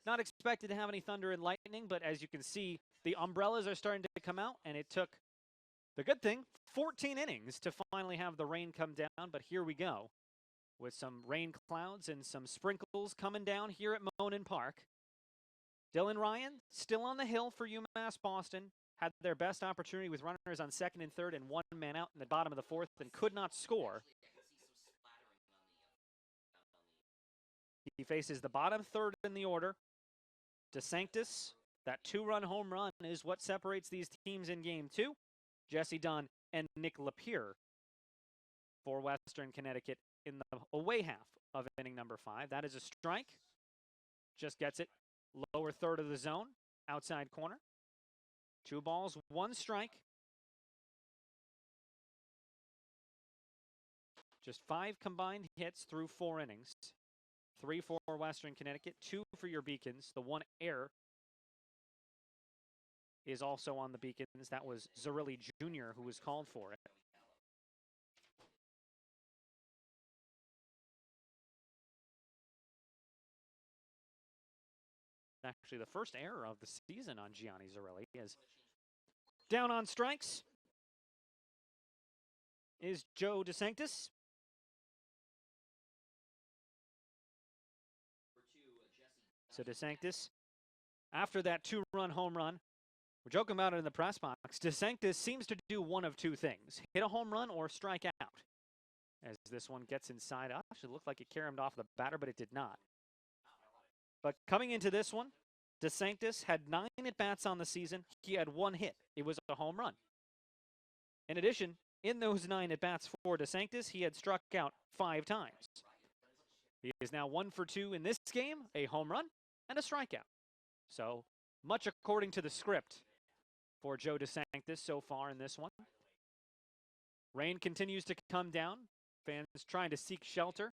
Not expected to have any thunder and lightning, but as you can see, the umbrellas are starting to come out, and it took, the good thing, 14 innings to finally have the rain come down, but here we go with some rain clouds and some sprinkles coming down here at Monin Park. Dylan Ryan still on the hill for UMass Boston. Had their best opportunity with runners on 2nd and 3rd and 1 man out in the bottom of the 4th and could not score. He faces the bottom 3rd in the order. DeSanctis, that 2-run home run is what separates these teams in Game 2. Jesse Dunn and Nick Lapierre for Western Connecticut in the away half of inning number 5. That is a strike. Just gets it lower 3rd of the zone, outside corner. 2 balls, 1 strike. Just 5 combined hits through 4 innings. 3 for Western Connecticut, 2 for your Beacons. The 1 error is also on the Beacons. That was Zerilli Jr. who was called for it. Actually, the first error of the season on Gianni Zerilli is down on strikes is Joe DeSanctis. So DeSanctis, after that 2-run home run, we're joking about it in the press box, DeSanctis seems to do one of 2 things, hit a home run or strike out. As this one gets inside, actually looked like it caromed off the batter, but it did not. But coming into this one, DeSanctis had 9 at-bats on the season. He had 1 hit. It was a home run. In addition, in those 9 at-bats for DeSanctis, he had struck out 5 times. He is now 1 for 2 in this game, a home run and a strikeout. So much according to the script for Joe DeSanctis so far in this one. Rain continues to come down. Fans trying to seek shelter.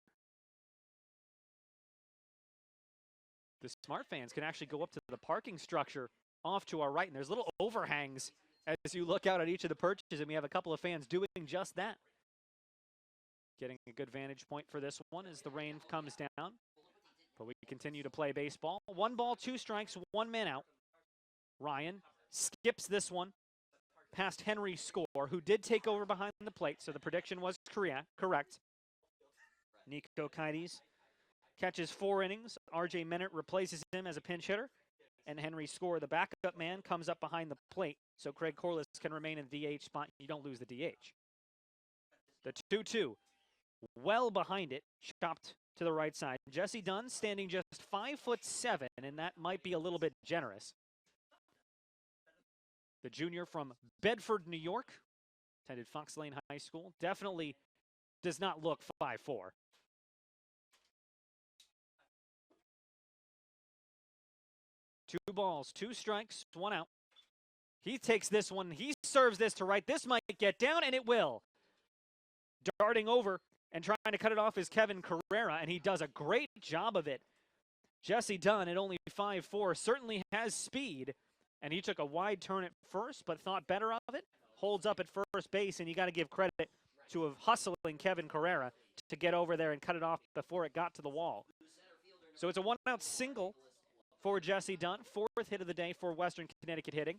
The smart fans can actually go up to the parking structure off to our right, and there's little overhangs as you look out at each of the perches, and we have a couple of fans doing just that. Getting a good vantage point for this one as the rain comes down. But we continue to play baseball. 1 ball, 2 strikes, 1 man out. Ryan skips this one past Henry Score, who did take over behind the plate, so the prediction was correct. Nico Kites catches 4 innings. R.J. Menert replaces him as a pinch hitter. And Henry Score, the backup man, comes up behind the plate. So Craig Corliss can remain in the DH spot. You don't lose the DH. The 2-2. well behind it, chopped to the right side. Jesse Dunn standing just 5'7", and that might be a little bit generous. The junior from Bedford, New York, attended Fox Lane High School. Definitely does not look 5'4". Two balls, two strikes, one out. He takes this one. He serves this to right. This might get down, and it will. Darting over and trying to cut it off is Kevin Carrera, and he does a great job of it. Jesse Dunn at only 5'4", certainly has speed, and he took a wide turn at first, but thought better of it. Holds up at first base, and you got to give credit to a hustling Kevin Carrera to get over there and cut it off before it got to the wall. So it's a one-out single for Jesse Dunn, fourth hit of the day for Western Connecticut hitting.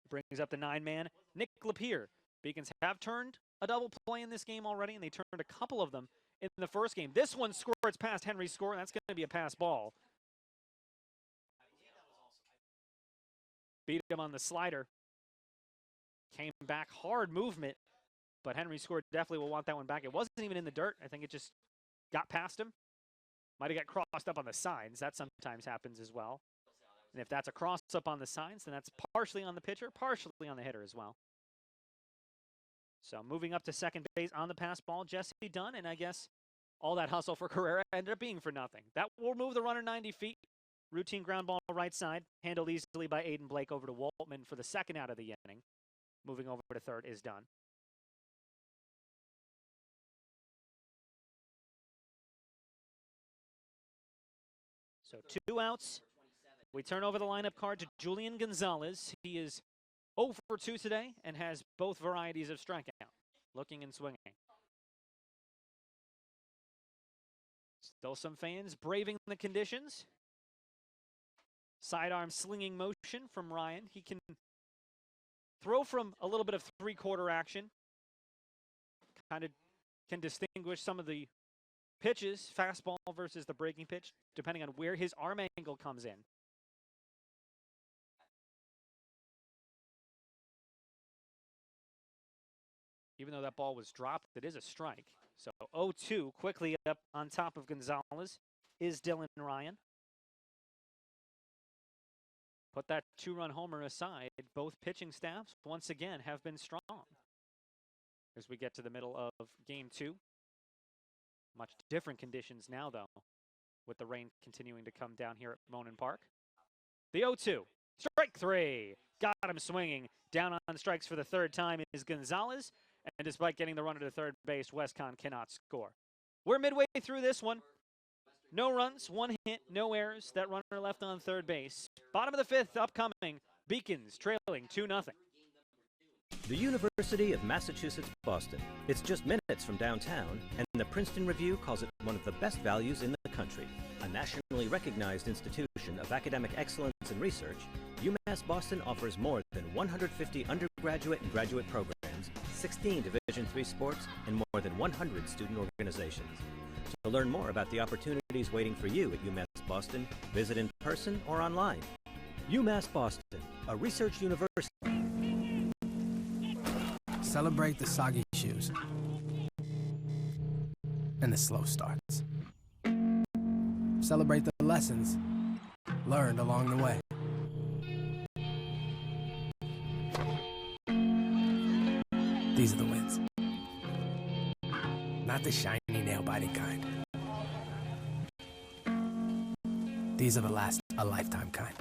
Brings up the 9-man, Nick Lapierre. Beacons have turned a double play in this game already, and they turned a couple of them in the first game. This one squirts past Henry's score, and that's going to be a pass ball. Beat him on the slider. Came back, hard movement, but Henry's score definitely will want that one back. It wasn't even in the dirt. I think it just got past him. Might have got crossed up on the signs. That sometimes happens as well. And if that's a cross-up on the signs, then that's partially on the pitcher, partially on the hitter as well. So moving up to second base on the pass ball, Jesse Dunn, and I guess all that hustle for Carrera ended up being for nothing. That will move the runner 90 feet. Routine ground ball right side, handled easily by Aiden Blake over to Waltman for the second out of the inning. Moving over to third is Dunn. So 2 outs. We turn over the lineup card to Julian Gonzalez. He is 0 for 2 today and has both varieties of strikeout, looking and swinging. Still some fans braving the conditions. Sidearm slinging motion from Ryan. He can throw from a little bit of three-quarter action. Kind of can distinguish some of the pitches, fastball versus the breaking pitch, depending on where his arm angle comes in. Even though that ball was dropped, it is a strike. So 0-2, quickly up on top of Gonzalez is Dylan Ryan. Put that 2-run homer aside, both pitching staffs once again have been strong. As we get to the middle of game 2. Much different conditions now, though, with the rain continuing to come down here at Monin Park. The 0-2, strike 3. Got him swinging. Down on strikes for the third time is Gonzalez. And despite getting the runner to third base, Westcon cannot score. We're midway through this one. No runs, 1 hit, no errors. That runner left on third base. Bottom of the 5th upcoming. Beacons trailing 2-0.
The University of Massachusetts Boston. It's just minutes from downtown, and the Princeton Review calls it one of the best values in the country. A nationally recognized institution of academic excellence and research, UMass Boston offers more than 150 undergraduate and graduate programs, 16 Division III sports, and more than 100 student organizations. To learn more about the opportunities waiting for you at UMass Boston, visit in person or online. UMass Boston, a research university.
Celebrate the soggy shoes and the slow starts. Celebrate the lessons learned along the way. These are the wins. Not the shiny, nail-biting kind. These are the last a lifetime kind.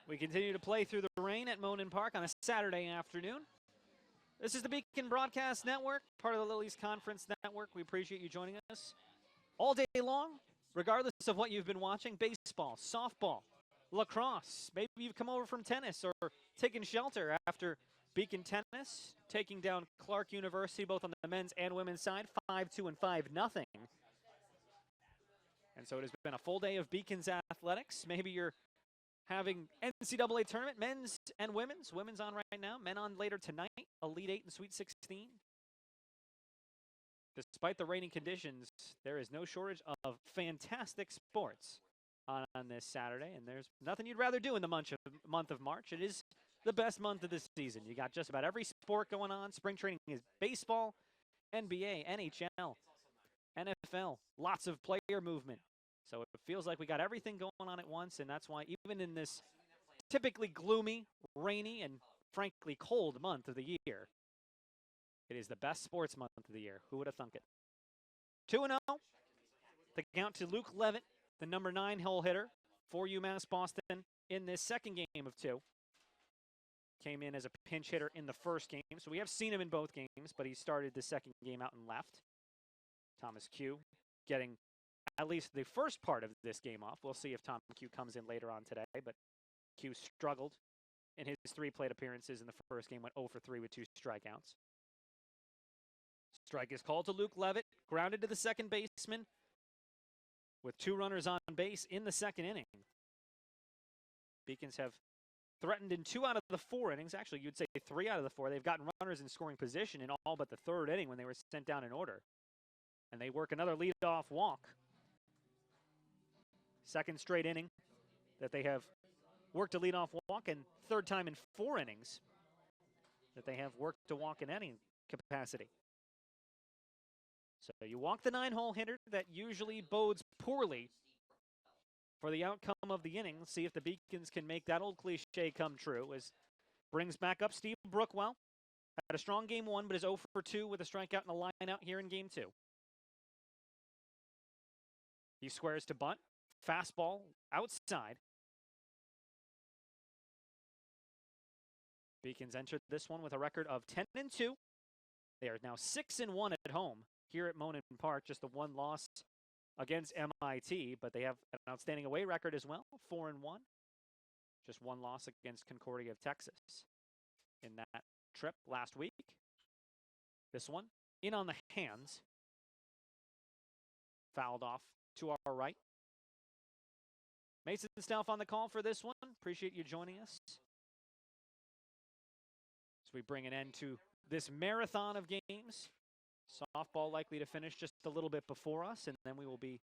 We continue to play through the rain at Monin Park on a Saturday afternoon. This is the Beacon Broadcast Network, part of the Lilies Conference Network. We appreciate you joining us all day long, regardless of what you've been watching. Baseball, softball, lacrosse. Maybe you've come over from tennis or taken shelter after Beacon Tennis, taking down Clark University, both on the men's and women's side, 5-2 and 5-0. And so it has been a full day of Beacon's athletics. Maybe you're having NCAA tournament, men's and women's. Women's on right now, men on later tonight, Elite 8 and Sweet 16. Despite the rainy conditions, there is no shortage of fantastic sports on this Saturday, and there's nothing you'd rather do in the month of March. It is the best month of the season. You got just about every sport going on. Spring training is baseball, NBA, NHL, NFL, lots of player movement. So it feels like we got everything going on at once, and that's why even in this typically gloomy, rainy, and frankly cold month of the year, it is the best sports month of the year. Who would have thunk it? 2-0. The count to Luke Levitt, the number 9 hole hitter for UMass Boston in this second game of 2. Came in as a pinch hitter in the first game, so we have seen him in both games, but he started the second game out and left. Thomas Q getting at least the first part of this game off. We'll see if Tom Q comes in later on today, but Q struggled in his 3 plate appearances in the first game, went 0 for 3 with 2 strikeouts. Strike is called to Luke Levitt, grounded to the second baseman with 2 runners on base in the second inning. Beacons have threatened in 2 out of the 4 innings. Actually, you'd say 3 out of the 4. They've gotten runners in scoring position in all but the 3rd inning when they were sent down in order. And they work another leadoff walk. Second straight inning that they have worked a leadoff walk, and 3rd time in 4 innings that they have worked to walk in any capacity. So you walk the 9-hole hitter. That usually bodes poorly for the outcome of the inning. Let's see if the Beacons can make that old cliche come true. As brings back up Steve Brookwell. Had a strong game 1, but is 0 for 2 with a strikeout and a line out here in game 2. He squares to bunt. Fastball outside. Beacons entered this one with a record of 10-2. They are now 6-1 at home here at Monin Park. Just the 1 loss against MIT, but they have an outstanding away record as well, 4-1. Just 1 loss against Concordia of Texas in that trip last week. This one in on the hands. Fouled off to our right. Mason Stelf on the call for this one. Appreciate you joining us as we bring an end to this marathon of games. Softball likely to finish just a little bit before us, and then we will be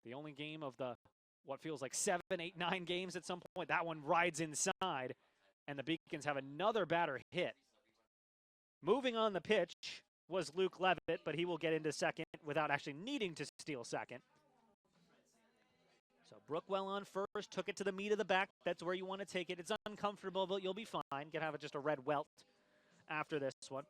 the only game of the what feels like 7, 8, 9 games at some point. That one rides inside, and the Beacons have another batter hit. Moving on the pitch was Luke Levitt, but he will get into second without actually needing to steal second. So Brookwell on first, took it to the meat of the back. That's where you want to take it. It's uncomfortable, but you'll be fine. Can have just a red welt after this one.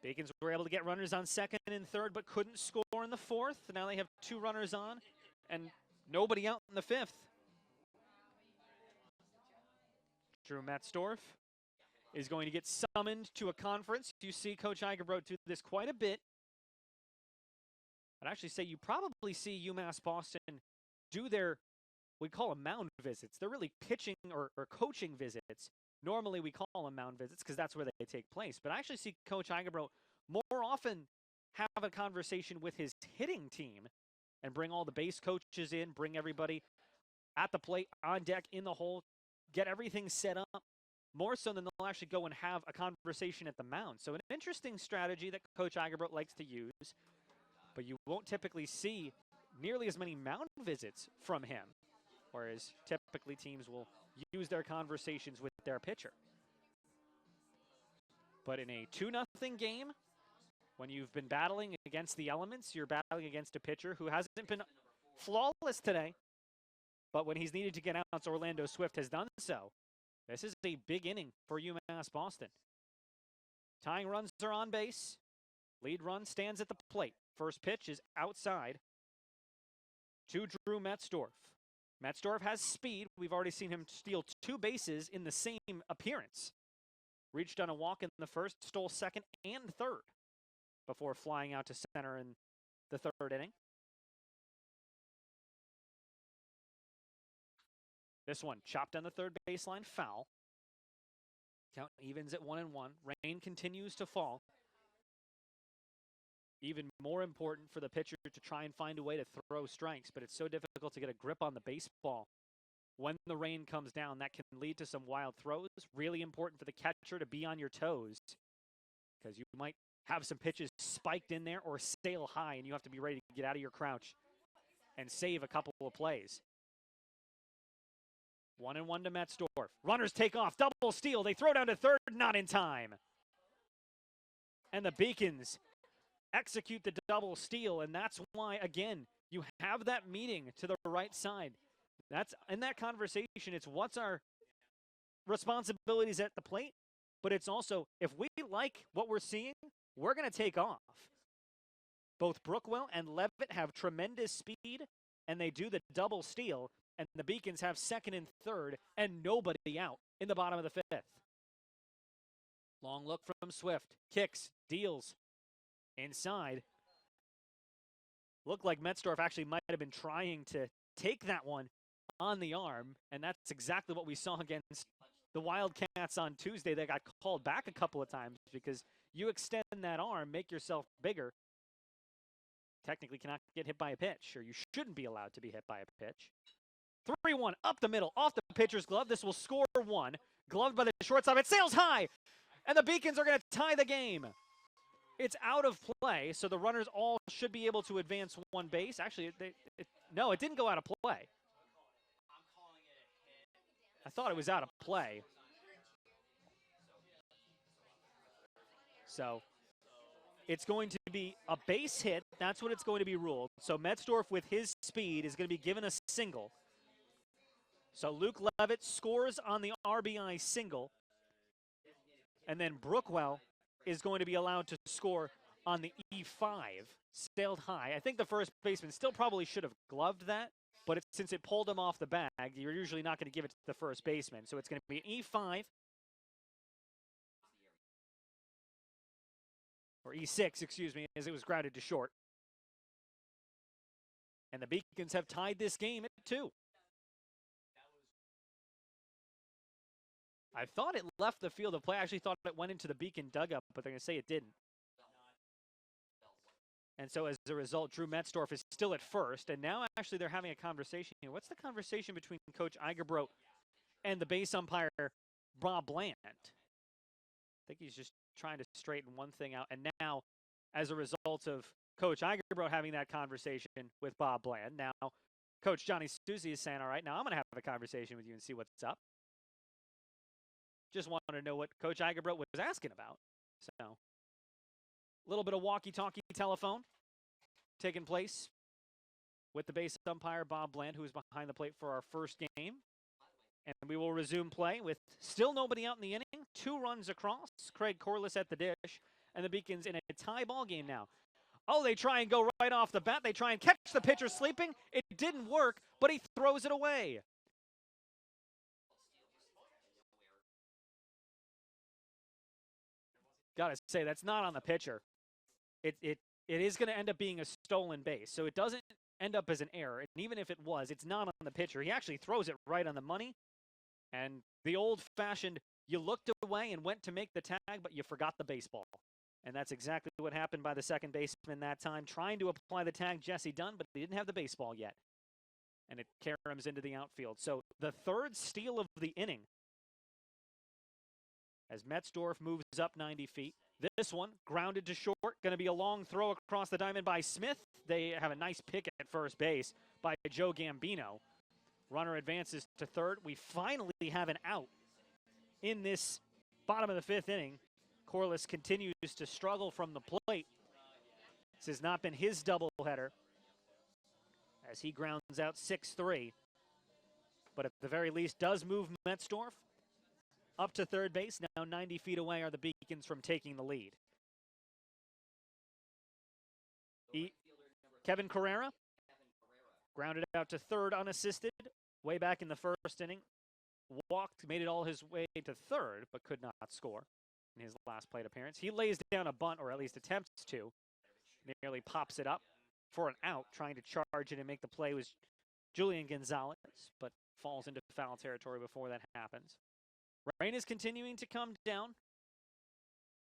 Beacons were able to get runners on second and third, but couldn't score in the 4th. Now they have 2 runners on and nobody out in the 5th. Drew Metzdorf is going to get summoned to a conference. You see Coach Eigerbrodt do this quite a bit. I'd actually say you probably see UMass Boston do their, we call them mound visits. They're really pitching or coaching visits. Normally we call them mound visits because that's where they take place. But I actually see Coach Eigerbrodt more often have a conversation with his hitting team and bring all the base coaches in, bring everybody at the plate, on deck, in the hole, get everything set up, more so than they'll actually go and have a conversation at the mound. So an interesting strategy that Coach Eigerbrodt likes to use, but you won't typically see nearly as many mound visits from him, whereas typically teams will use their conversations with their pitcher. But in a 2-0 game, when you've been battling against the elements, you're battling against a pitcher who hasn't been flawless today, but when he's needed to get outs, Orlando Swift has done so. This is a big inning for UMass Boston. Tying runs are on base. Lead run stands at the plate. First pitch is outside to Drew Metzdorf. Metzdorf has speed. We've already seen him steal 2 bases in the same appearance. Reached on a walk in the first, stole second and third before flying out to center in the 3rd inning. This one chopped on the 3rd baseline, foul. Count evens at 1-1. Rain continues to fall. Even more important for the pitcher to try and find a way to throw strikes, but it's so difficult to get a grip on the baseball when the rain comes down, that can lead to some wild throws. Really important for the catcher to be on your toes because you might have some pitches spiked in there or sail high, and you have to be ready to get out of your crouch and save a couple of plays. 1-1 to Metzdorf. Runners take off. Double steal. They throw down to third. Not in time. And the Beacons execute the double steal, and that's why, again, you have that meeting to the right side. That's in that conversation. It's what's our responsibilities at the plate, but it's also if we like what we're seeing, we're going to take off. Both Brookwell and Levitt have tremendous speed, and they do the double steal, and the Beacons have second and third, and nobody out in the bottom of the fifth. Long look from Swift. Kicks, deals, inside. Looked like Metzdorf actually might have been trying to take that one on the arm, and that's exactly what we saw against the Wildcats on Tuesday. They got called back a couple of times because you extend that arm, make yourself bigger. Technically cannot get hit by a pitch, or you shouldn't be allowed to be hit by a pitch. 3-1 up the middle, off the pitcher's glove. This will score one. Gloved by the shortstop. It sails high, and the Beacons are going to tie the game. It's out of play, so the runners all should be able to advance one base. Actually, no, it didn't go out of play. I thought it was out of play. So it's going to be a base hit. That's what it's going to be ruled. So Metzdorf, with his speed, is going to be given a single. So Luke Levitt scores on the RBI single. And then Brookwell is going to be allowed to score on the E5, sailed high. I think the first baseman still probably should have gloved that, but since it pulled him off the bag, you're usually not going to give it to the first baseman. So it's going to be an E5, or E6, excuse me, as it was grounded to short. And the Beacons have tied this game at 2. I thought it left the field of play. I actually thought it went into the Beacon dugout, but they're going to say it didn't. And so as a result, Drew Metzdorf is still at first, and now actually they're having a conversation here. What's the conversation between Coach Eigerbrodt and the base umpire, Bob Bland? I think he's just trying to straighten one thing out. And now, as a result of Coach Eigerbrodt having that conversation with Bob Bland, now Coach Johnny Susie is saying, all right, now I'm going to have a conversation with you and see what's up. Just wanted to know what Coach Eigerbrodt was asking about. So, a little bit of walkie-talkie telephone taking place with the base umpire, Bob Bland, who is behind the plate for our first game. And we will resume play with still nobody out in the inning. 2 runs across. Craig Corliss at the dish. And the Beacons in a tie ball game now. Oh, they try and go right off the bat. They try and catch the pitcher sleeping. It didn't work, but he throws it away. Got to say, that's not on the pitcher. It is going to end up being a stolen base. So it doesn't end up as an error. And even if it was, it's not on the pitcher. He actually throws it right on the money. And the old-fashioned, you looked away and went to make the tag, but you forgot the baseball. And that's exactly what happened by the second baseman that time, trying to apply the tag, Jesse Dunn, but he didn't have the baseball yet. And it caroms into the outfield. So the third steal of the inning as Metzdorf moves up 90 feet. This one, grounded to short, going to be a long throw across the diamond by Smith. They have a nice pick at first base by Joe Gambino. Runner advances to third. We finally have an out in this bottom of the fifth inning. Corliss continues to struggle from the plate. This has not been his doubleheader as he grounds out 6-3. But at the very least does move Metzdorf up to third base. Now 90 feet away are the Beacons from taking the lead. Kevin Carrera grounded out to third unassisted way back in the first inning. Walked, made it all his way to third, but could not score in his last plate appearance. He lays down a bunt, or at least attempts to. Nearly pops it up for an out, trying to charge it and make the play was Julian Gonzalez, but falls into foul territory before that happens. Rain is continuing to come down.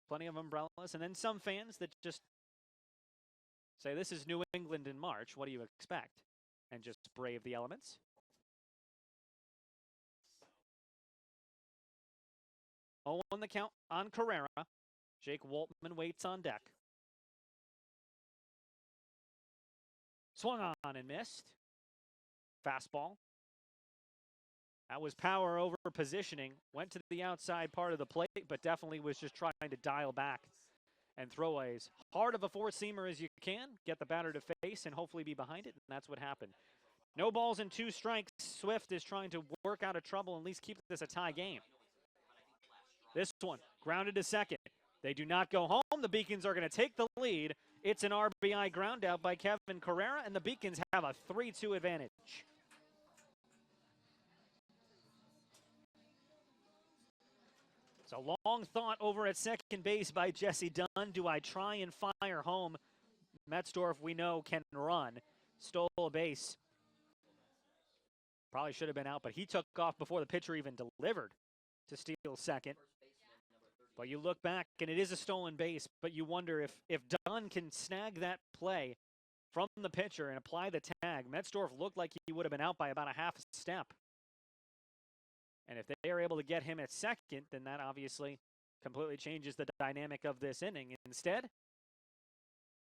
Plenty of umbrellas, and then some fans that just say, this is New England in March, what do you expect? And just brave the elements. 0 on the count on Carrera. Jake Waltman waits on deck. Swung on and missed. Fastball. That was power over positioning. Went to the outside part of the plate, but definitely was just trying to dial back and throw as hard of a four-seamer as you can, get the batter to face, and hopefully be behind it, and that's what happened. No balls and 2 strikes. Swift is trying to work out of trouble and at least keep this a tie game. This one, grounded to second. They do not go home. The Beacons are going to take the lead. It's an RBI ground out by Kevin Carrera, and the Beacons have a 3-2 advantage. So long thought over at second base by Jesse Dunn. Do I try and fire home? Metzdorf, we know, can run. Stole a base. Probably should have been out, but he took off before the pitcher even delivered to steal second. But you look back, and it is a stolen base, but you wonder if Dunn can snag that play from the pitcher and apply the tag. Metzdorf looked like he would have been out by about a half a step. And if they are able to get him at second, then that obviously completely changes the dynamic of this inning. Instead,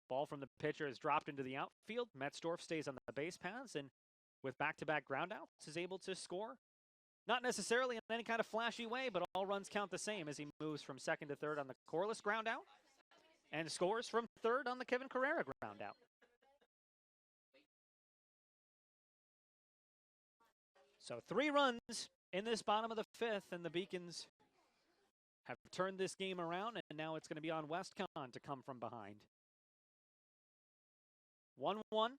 ball from the pitcher is dropped into the outfield. Metzdorf stays on the base paths and with back-to-back groundouts is able to score. Not necessarily in any kind of flashy way, but all runs count the same as he moves from second to third on the Corliss groundout and scores from third on the Kevin Carrera groundout. So 3 runs in this bottom of the 5th, and the Beacons have turned this game around, and now it's going to be on WestCon to come from behind. 1-1.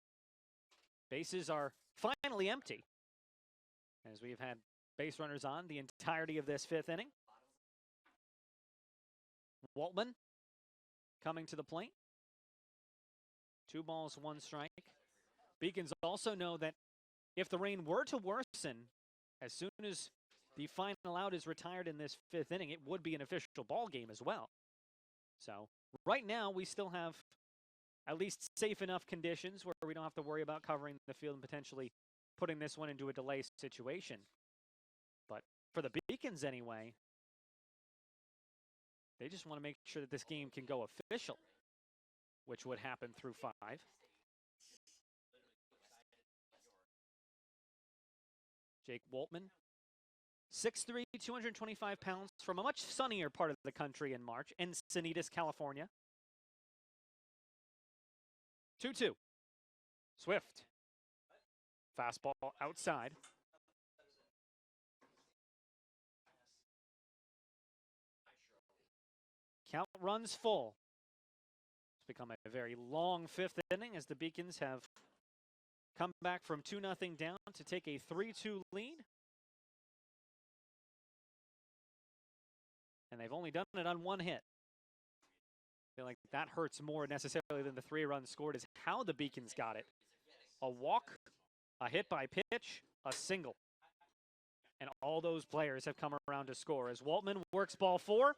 Bases are finally empty, as we've had base runners on the entirety of this 5th inning. Waltman coming to the plate. 2 balls, 1 strike. Beacons also know that if the rain were to worsen, as soon as the final out is retired in this 5th inning, it would be an official ball game as well. So right now we still have at least safe enough conditions where we don't have to worry about covering the field and potentially putting this one into a delay situation. But for the Beacons anyway, they just want to make sure that this game can go official, which would happen through 5. Jake Waltman, 6'3", 225 pounds, from a much sunnier part of the country in March, Encinitas, California. 2-2. Swift. Fastball outside. Count runs full. It's become a very long 5th inning as the Beacons have come back from 2-0 down to take a 3-2 lead. And they've only done it on 1 hit. I feel like that hurts more necessarily than the 3 runs scored is how the Beacons got it. A walk, a hit by pitch, a single. And all those players have come around to score as Waltman works ball 4.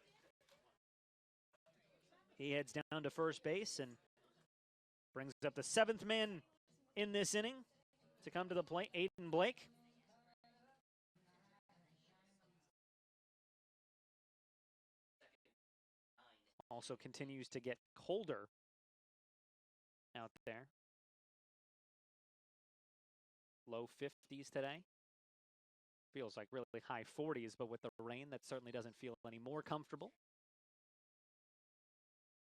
He heads down to first base and brings up the 7th man in this inning to come to the plate, Aiden Blake. Also continues to get colder out there. Low 50s today. Feels like really high 40s, but with the rain, that certainly doesn't feel any more comfortable.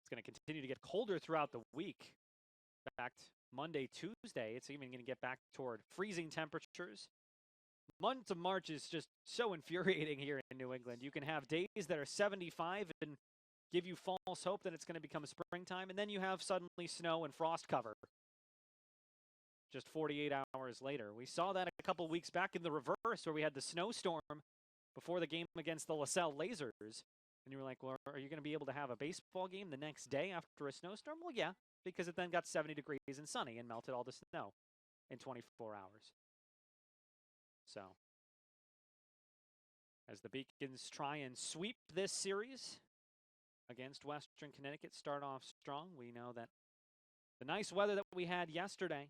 It's going to continue to get colder throughout the week. In fact, Monday, Tuesday, it's even going to get back toward freezing temperatures. Month of March is just so infuriating here in New England. You can have days that are 75 and give you false hope that it's going to become springtime, and then you have suddenly snow and frost cover just 48 hours later. We saw that a couple weeks back in the reverse where we had the snowstorm before the game against the LaSalle Lasers. And you were like, well, are you going to be able to have a baseball game the next day after a snowstorm? Well, yeah, because it then got 70 degrees and sunny and melted all the snow in 24 hours. So, as the Beacons try and sweep this series against Western Connecticut, start off strong, we know that the nice weather that we had yesterday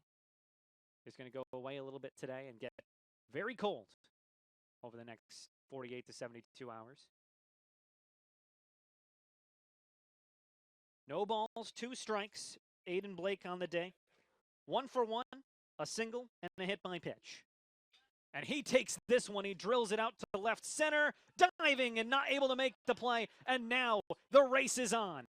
is going to go away a little bit today and get very cold over the next 48 to 72 hours. No balls, 2 strikes. Aiden Blake on the day. 1 for 1, a single, and a hit by pitch. And he takes this one. He drills it out to left center, diving and not able to make the play. And now the race is on.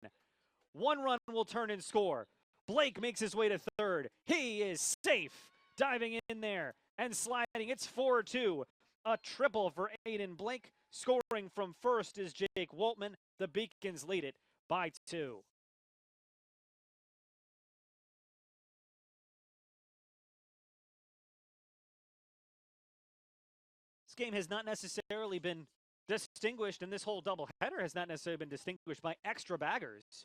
1 run will turn and score. Blake makes his way to third. He is safe, diving in there and sliding. It's 4-2. A triple for Aiden Blake. Scoring from first is Jake Woltman. The Beacons lead it by 2. This game has not necessarily been distinguished, and this whole doubleheader has not necessarily been distinguished by extra baggers.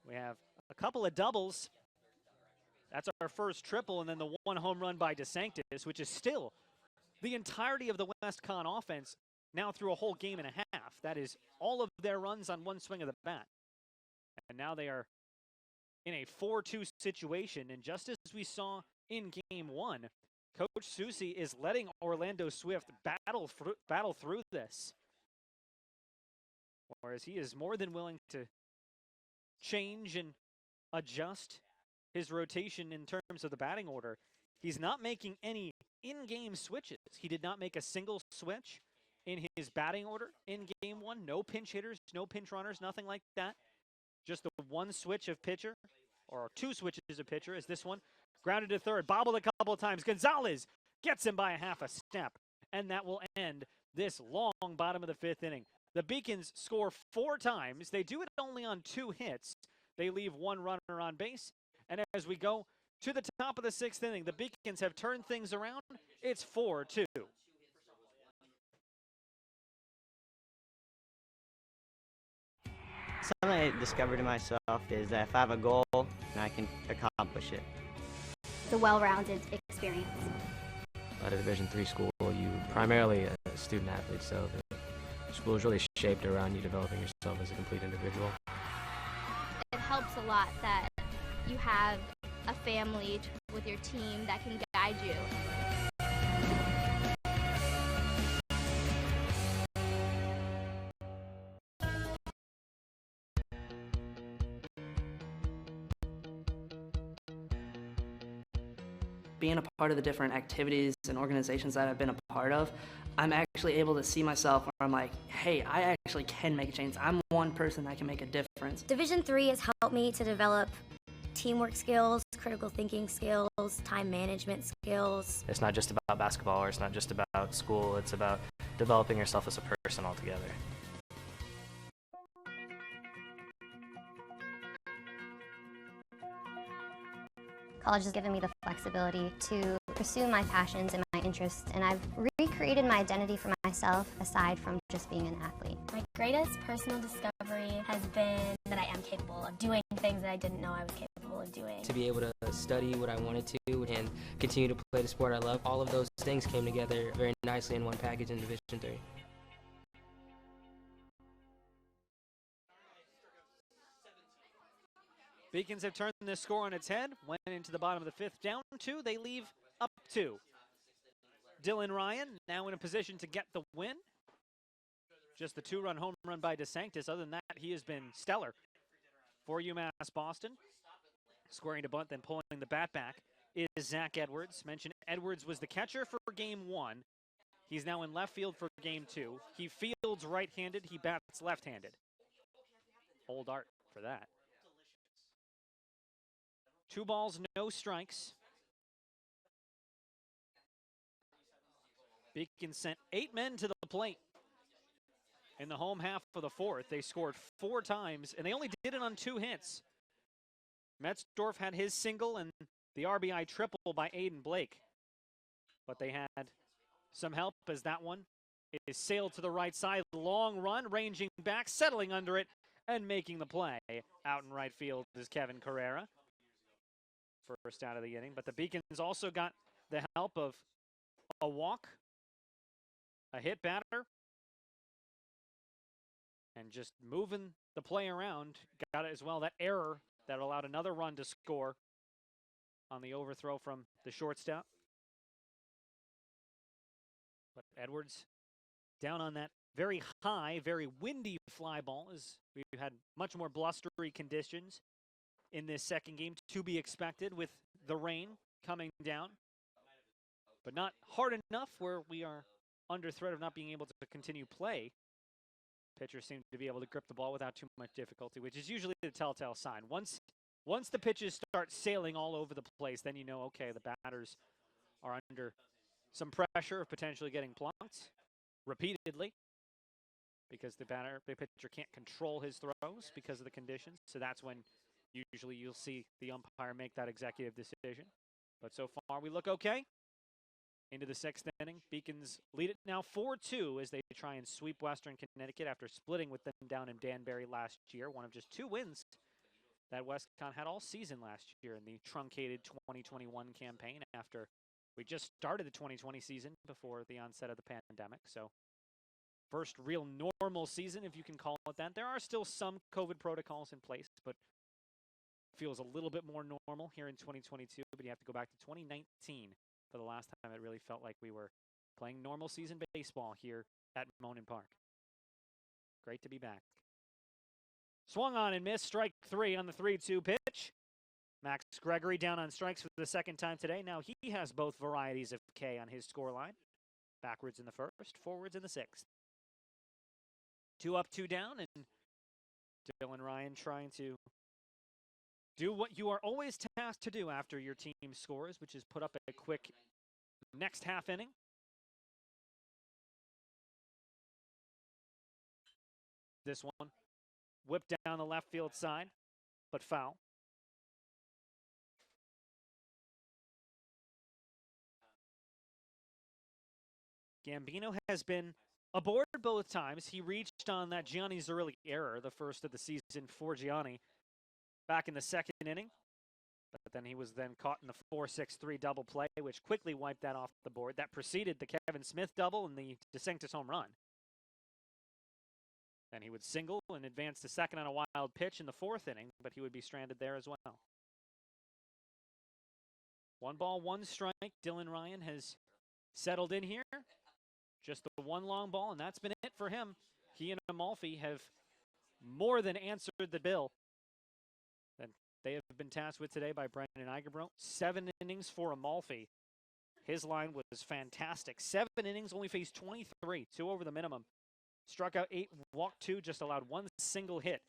We have a couple of doubles. That's our first triple, and then the 1 home run by DeSanctis, which is still the entirety of the WestCon offense now through a whole game and a half. That is all of their runs on 1 swing of the bat. And now they are in a 4-2 situation, and just as we saw in game 1, Coach Susi is letting Orlando Swift battle through this. Whereas he is more than willing to change and adjust his rotation in terms of the batting order. He's not making any in-game switches. He did not make a single switch in his batting order in game 1. No pinch hitters, no pinch runners, nothing like that. Just the 1 switch of pitcher, or 2 switches of pitcher, as this one. Grounded to third, bobbled a couple of times. Gonzalez gets him by a half a step, and that will end this long bottom of the 5th inning. The Beacons score 4 times. They do it only on 2 hits. They leave 1 runner on base, and as we go to the top of the 6th inning, the Beacons have turned things around. It's 4-2.
Something I discovered in myself is that if I have a goal, then I can accomplish it.
It's a well-rounded experience.
At a Division III school, you primarily a student athlete, so the school is really shaped around you developing yourself as a complete individual.
It helps a lot that you have a family with your team that can guide you.
Being a part of the different activities and organizations that I've been a part of, I'm actually able to see myself where I'm like, hey, I actually can make a change. I'm one person that can make a difference.
Division III has helped me to develop teamwork skills, critical thinking skills, time management skills.
It's not just about basketball, or it's not just about school. It's about developing yourself as a person altogether.
College has given me the flexibility to pursue my passions and my interests, and I've recreated my identity for myself aside from just being an athlete.
My greatest personal discovery has been that I am capable of doing things that I didn't know I was capable of doing.
To be able to study what I wanted to and continue to play the sport I love, all of those things came together very nicely in one package in Division III.
Beacons have turned this score on its head, went into the bottom of the 5th, down 2, they leave up 2. Dylan Ryan now in a position to get the win. Just the 2-run home run by DeSanctis. Other than that, he has been stellar for UMass Boston. Squaring to bunt, then pulling the bat back is Zach Edwards. Mentioned Edwards was the catcher for game 1. He's now in left field for game 2. He fields right-handed, he bats left-handed. Old art for that. 2 balls, no strikes. Beacons sent 8 men to the plate in the home half of the 4th. They scored 4 times, and they only did it on 2 hits. Metzdorf had his single and the RBI triple by Aiden Blake. But they had some help as that one is sailed to the right side. Long run, ranging back, settling under it, and making the play. Out in right field is Kevin Carrera. First out of the inning, but the Beacons also got the help of a walk, a hit batter, and just moving the play around. Got it as well, that error that allowed another run to score on the overthrow from the shortstop. But Edwards down on that very high, very windy fly ball, as we had much more blustery conditions in this second game to be expected with the rain coming down, but not hard enough where we are under threat of not being able to continue play. Pitchers seem to be able to grip the ball without too much difficulty, which is usually the telltale sign. Once the pitches start sailing all over the place, then you know, okay, the batters are under some pressure of potentially getting plunked repeatedly because the pitcher can't control his throws because of the conditions. So that's when usually you'll see the umpire make that executive decision. But so far we look okay. Into the sixth inning, Beacons lead it now 4-2 as they try and sweep Western Connecticut after splitting with them down in Danbury last year. One of just 2 wins that WestCon had all season last year in the truncated 2021 campaign after we just started the 2020 season before the onset of the pandemic. So first real normal season, if you can call it that. There are still some COVID protocols in place, but feels a little bit more normal here in 2022. But you have to go back to 2019 for the last time it really felt like we were playing normal season baseball here at Monin Park. Great to be back. Swung on and missed, strike 3 on the 3-2 pitch. Max Gregory down on strikes for the second time today. Now he has both varieties of K on his scoreline. Backwards in the first, forwards in the sixth. 2 up, 2 down, and Dylan Ryan trying to do what you are always tasked to do after your team scores, which is put up a quick next half inning. This one whipped down the left field side, but foul. Gambino has been aboard both times. He reached on that Gianni Zerilli error, the first of the season for Gianni, back in the second inning. But then he was then caught in the 4-6-3 double play, which quickly wiped that off the board. That preceded the Kevin Smith double and the DeSanctis home run. Then he would single and advance to second on a wild pitch in the fourth inning, but he would be stranded there as well. 1 ball, 1 strike. Dylan Ryan has settled in here. Just the 1 long ball, and that's been it for him. He and Amalfi have more than answered the bill that they have been tasked with today by Brendan Eigerbro. 7 innings for Amalfi. His line was fantastic. 7 innings, only faced 23, 2 over the minimum. Struck out 8, walked 2, just allowed 1 single hit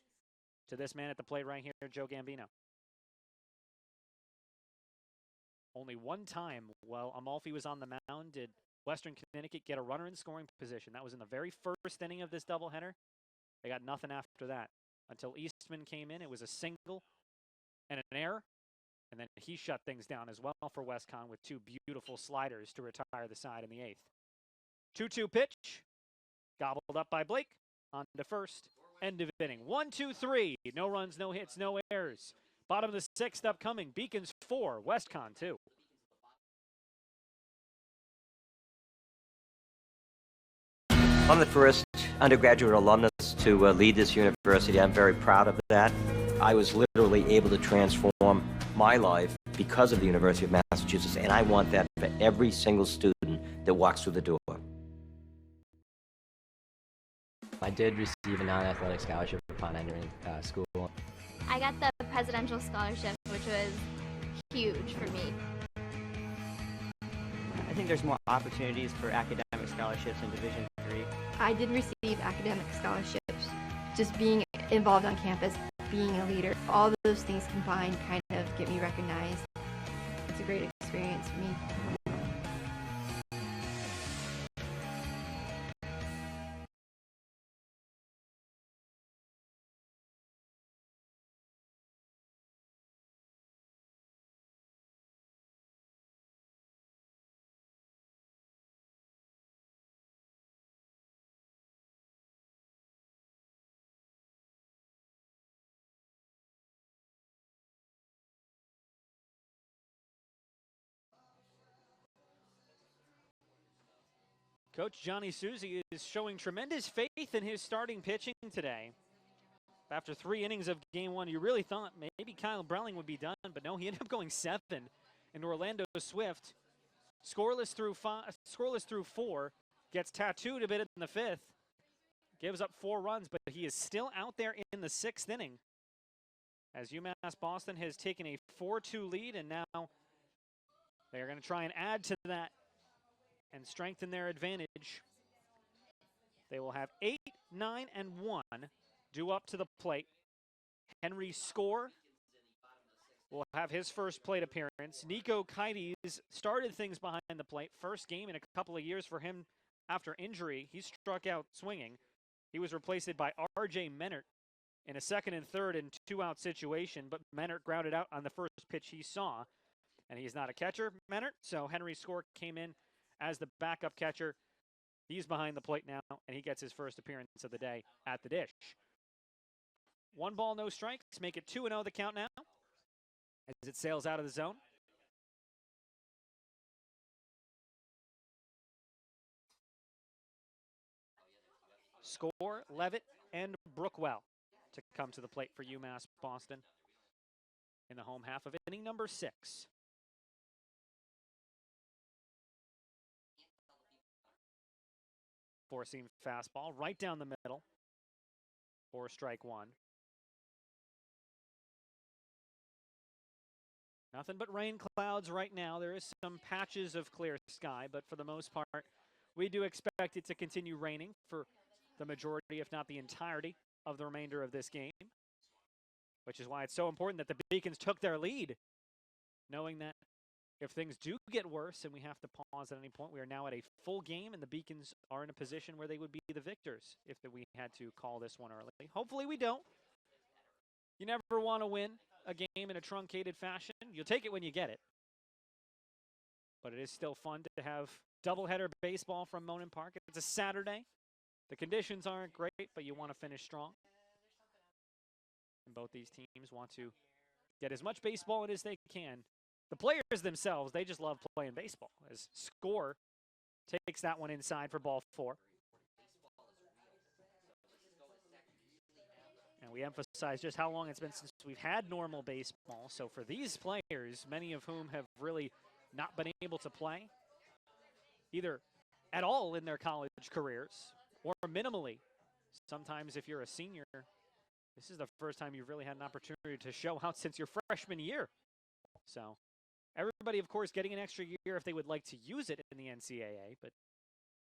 to this man at the plate right here, Joe Gambino. Only 1 time while Amalfi was on the mound did Western Connecticut get a runner in scoring position. That was in the very first inning of this doubleheader. They got nothing after that. Until Eastman came in, it was a single and an error. And then he shut things down as well for WestCon with 2 beautiful sliders to retire the side in the 8th. 2-2 pitch. Gobbled up by Blake. On to first. End of inning. 1-2-3. No runs, no hits, no errors. Bottom of the 6th upcoming. Beacons 4, WestCon 2.
I'm the first undergraduate alumnus to lead this university. I'm very proud of that. I was literally able to transform my life because of the University of Massachusetts, and I want that for every single student that walks through the door.
I did receive a non-athletic scholarship upon entering school.
I got the presidential scholarship, which was huge for me.
I think there's more opportunities for academic scholarships in Division III.
I did receive academic scholarships. Just being involved on campus, being a leader, all those things combined kind of get me recognized. It's a great experience for me.
Coach Johnny Susie is showing tremendous faith in his starting pitching today. After 3 innings of game 1, you really thought maybe Kyle Browning would be done, but no, he ended up going 7. And Orlando Swift, scoreless through 4, gets tattooed a bit in the 5th. gives up 4 runs, but he is still out there in the 6th inning as UMass Boston has taken a 4-2 lead, and now they are going to try and add to that and strengthen their advantage. They will have 8, 9, and 1 due up to the plate. Henry Score will have his first plate appearance. Nico Kites started things behind the plate. First game in a couple of years for him after injury. He struck out swinging. He was replaced by R.J. Menert in a 2nd and 3rd and 2-out situation, but Menert grounded out on the first pitch he saw. And he's not a catcher, Menert, so Henry Score came in as the backup catcher. He's behind the plate now, and he gets his first appearance of the day at the dish. 1 ball, no strikes. Make it 2-0 the count now as it sails out of the zone. Score, Levitt, and Brookwell to come to the plate for UMass Boston in the home half of inning number 6. Four-seam fastball right down the middle for strike 1. Nothing but rain clouds right now. There is some patches of clear sky, but for the most part, we do expect it to continue raining for the majority, if not the entirety, of the remainder of this game, which is why it's so important that the Beacons took their lead, knowing that if things do get worse and we have to pause at any point, we are now at a full game, and the Beacons are in a position where they would be the victors if we had to call this one early. Hopefully we don't. You never want to win a game in a truncated fashion. You'll take it when you get it. But it is still fun to have doubleheader baseball from Monin Park. It's a Saturday. The conditions aren't great, but you want to finish strong. And both these teams want to get as much baseball in as they can. The players themselves, they just love playing baseball. As Score takes that one inside for ball 4. And we emphasize just how long it's been since we've had normal baseball. So for these players, many of whom have really not been able to play, either at all in their college careers or minimally. Sometimes if you're a senior, this is the first time you've really had an opportunity to show out since your freshman year. So everybody, of course, getting an extra year if they would like to use it in the NCAA, but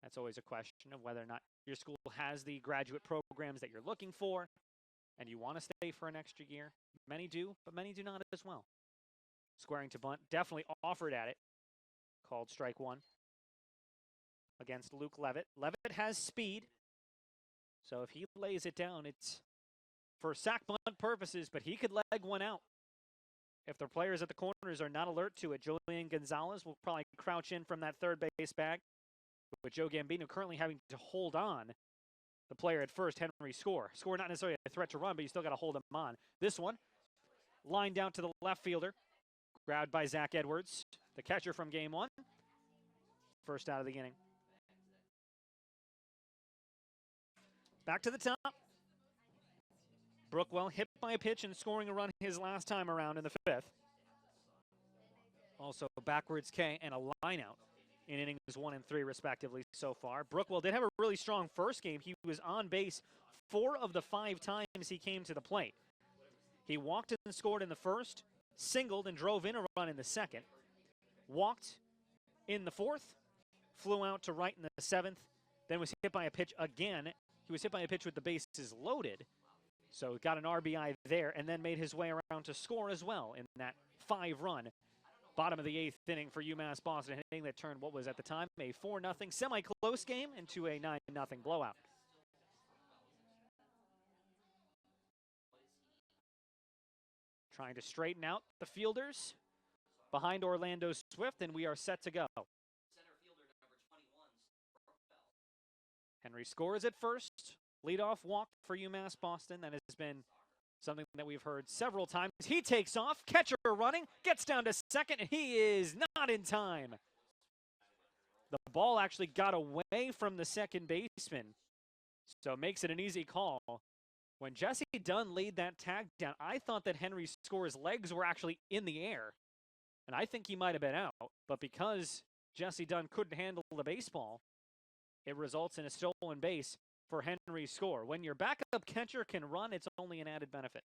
that's always a question of whether or not your school has the graduate programs that you're looking for and you want to stay for an extra year. Many do, but many do not as well. Squaring to bunt, definitely offered at it. Called strike 1 against Luke Levitt. Levitt has speed, so if he lays it down, it's for sack bunt purposes, but he could leg one out. If the players at the corners are not alert to it, Julian Gonzalez will probably crouch in from that third base bag, with Joe Gambino currently having to hold on the player at first, Henry Score. Score not necessarily a threat to run, but you still got to hold him on. This one, lined down to the left fielder, grabbed by Zach Edwards, the catcher from game 1. First out of the inning. Back to the top. Brookwell hit by a pitch and scoring a run his last time around in the 5th. Also backwards K and a line out in innings 1 and 3 respectively so far. Brookwell did have a really strong first game. He was on base 4 of the 5 times he came to the plate. He walked and scored in the first, singled and drove in a run in the second, walked in the 4th, flew out to right in the 7th, then was hit by a pitch again. He was hit by a pitch with the bases loaded, so got an RBI there, and then made his way around to score as well in that 5-run bottom of the 8th inning for UMass Boston, an inning that turned what was at the time a 4-0 semi-close game into a 9-0 blowout. Trying to straighten out the fielders behind Orlando Swift, and we are set to go. Henry scores at first. Leadoff walk for UMass Boston. That has been something that we've heard several times. He takes off, catcher running, gets down to second, and he is not in time. The ball actually got away from the second baseman, so it makes it an easy call. When Jesse Dunn laid that tag down, I thought that Henry Score's legs were actually in the air, and I think he might have been out. But because Jesse Dunn couldn't handle the baseball, it results in a stolen base. for Henry's score. When your backup catcher can run, it's only an added benefit.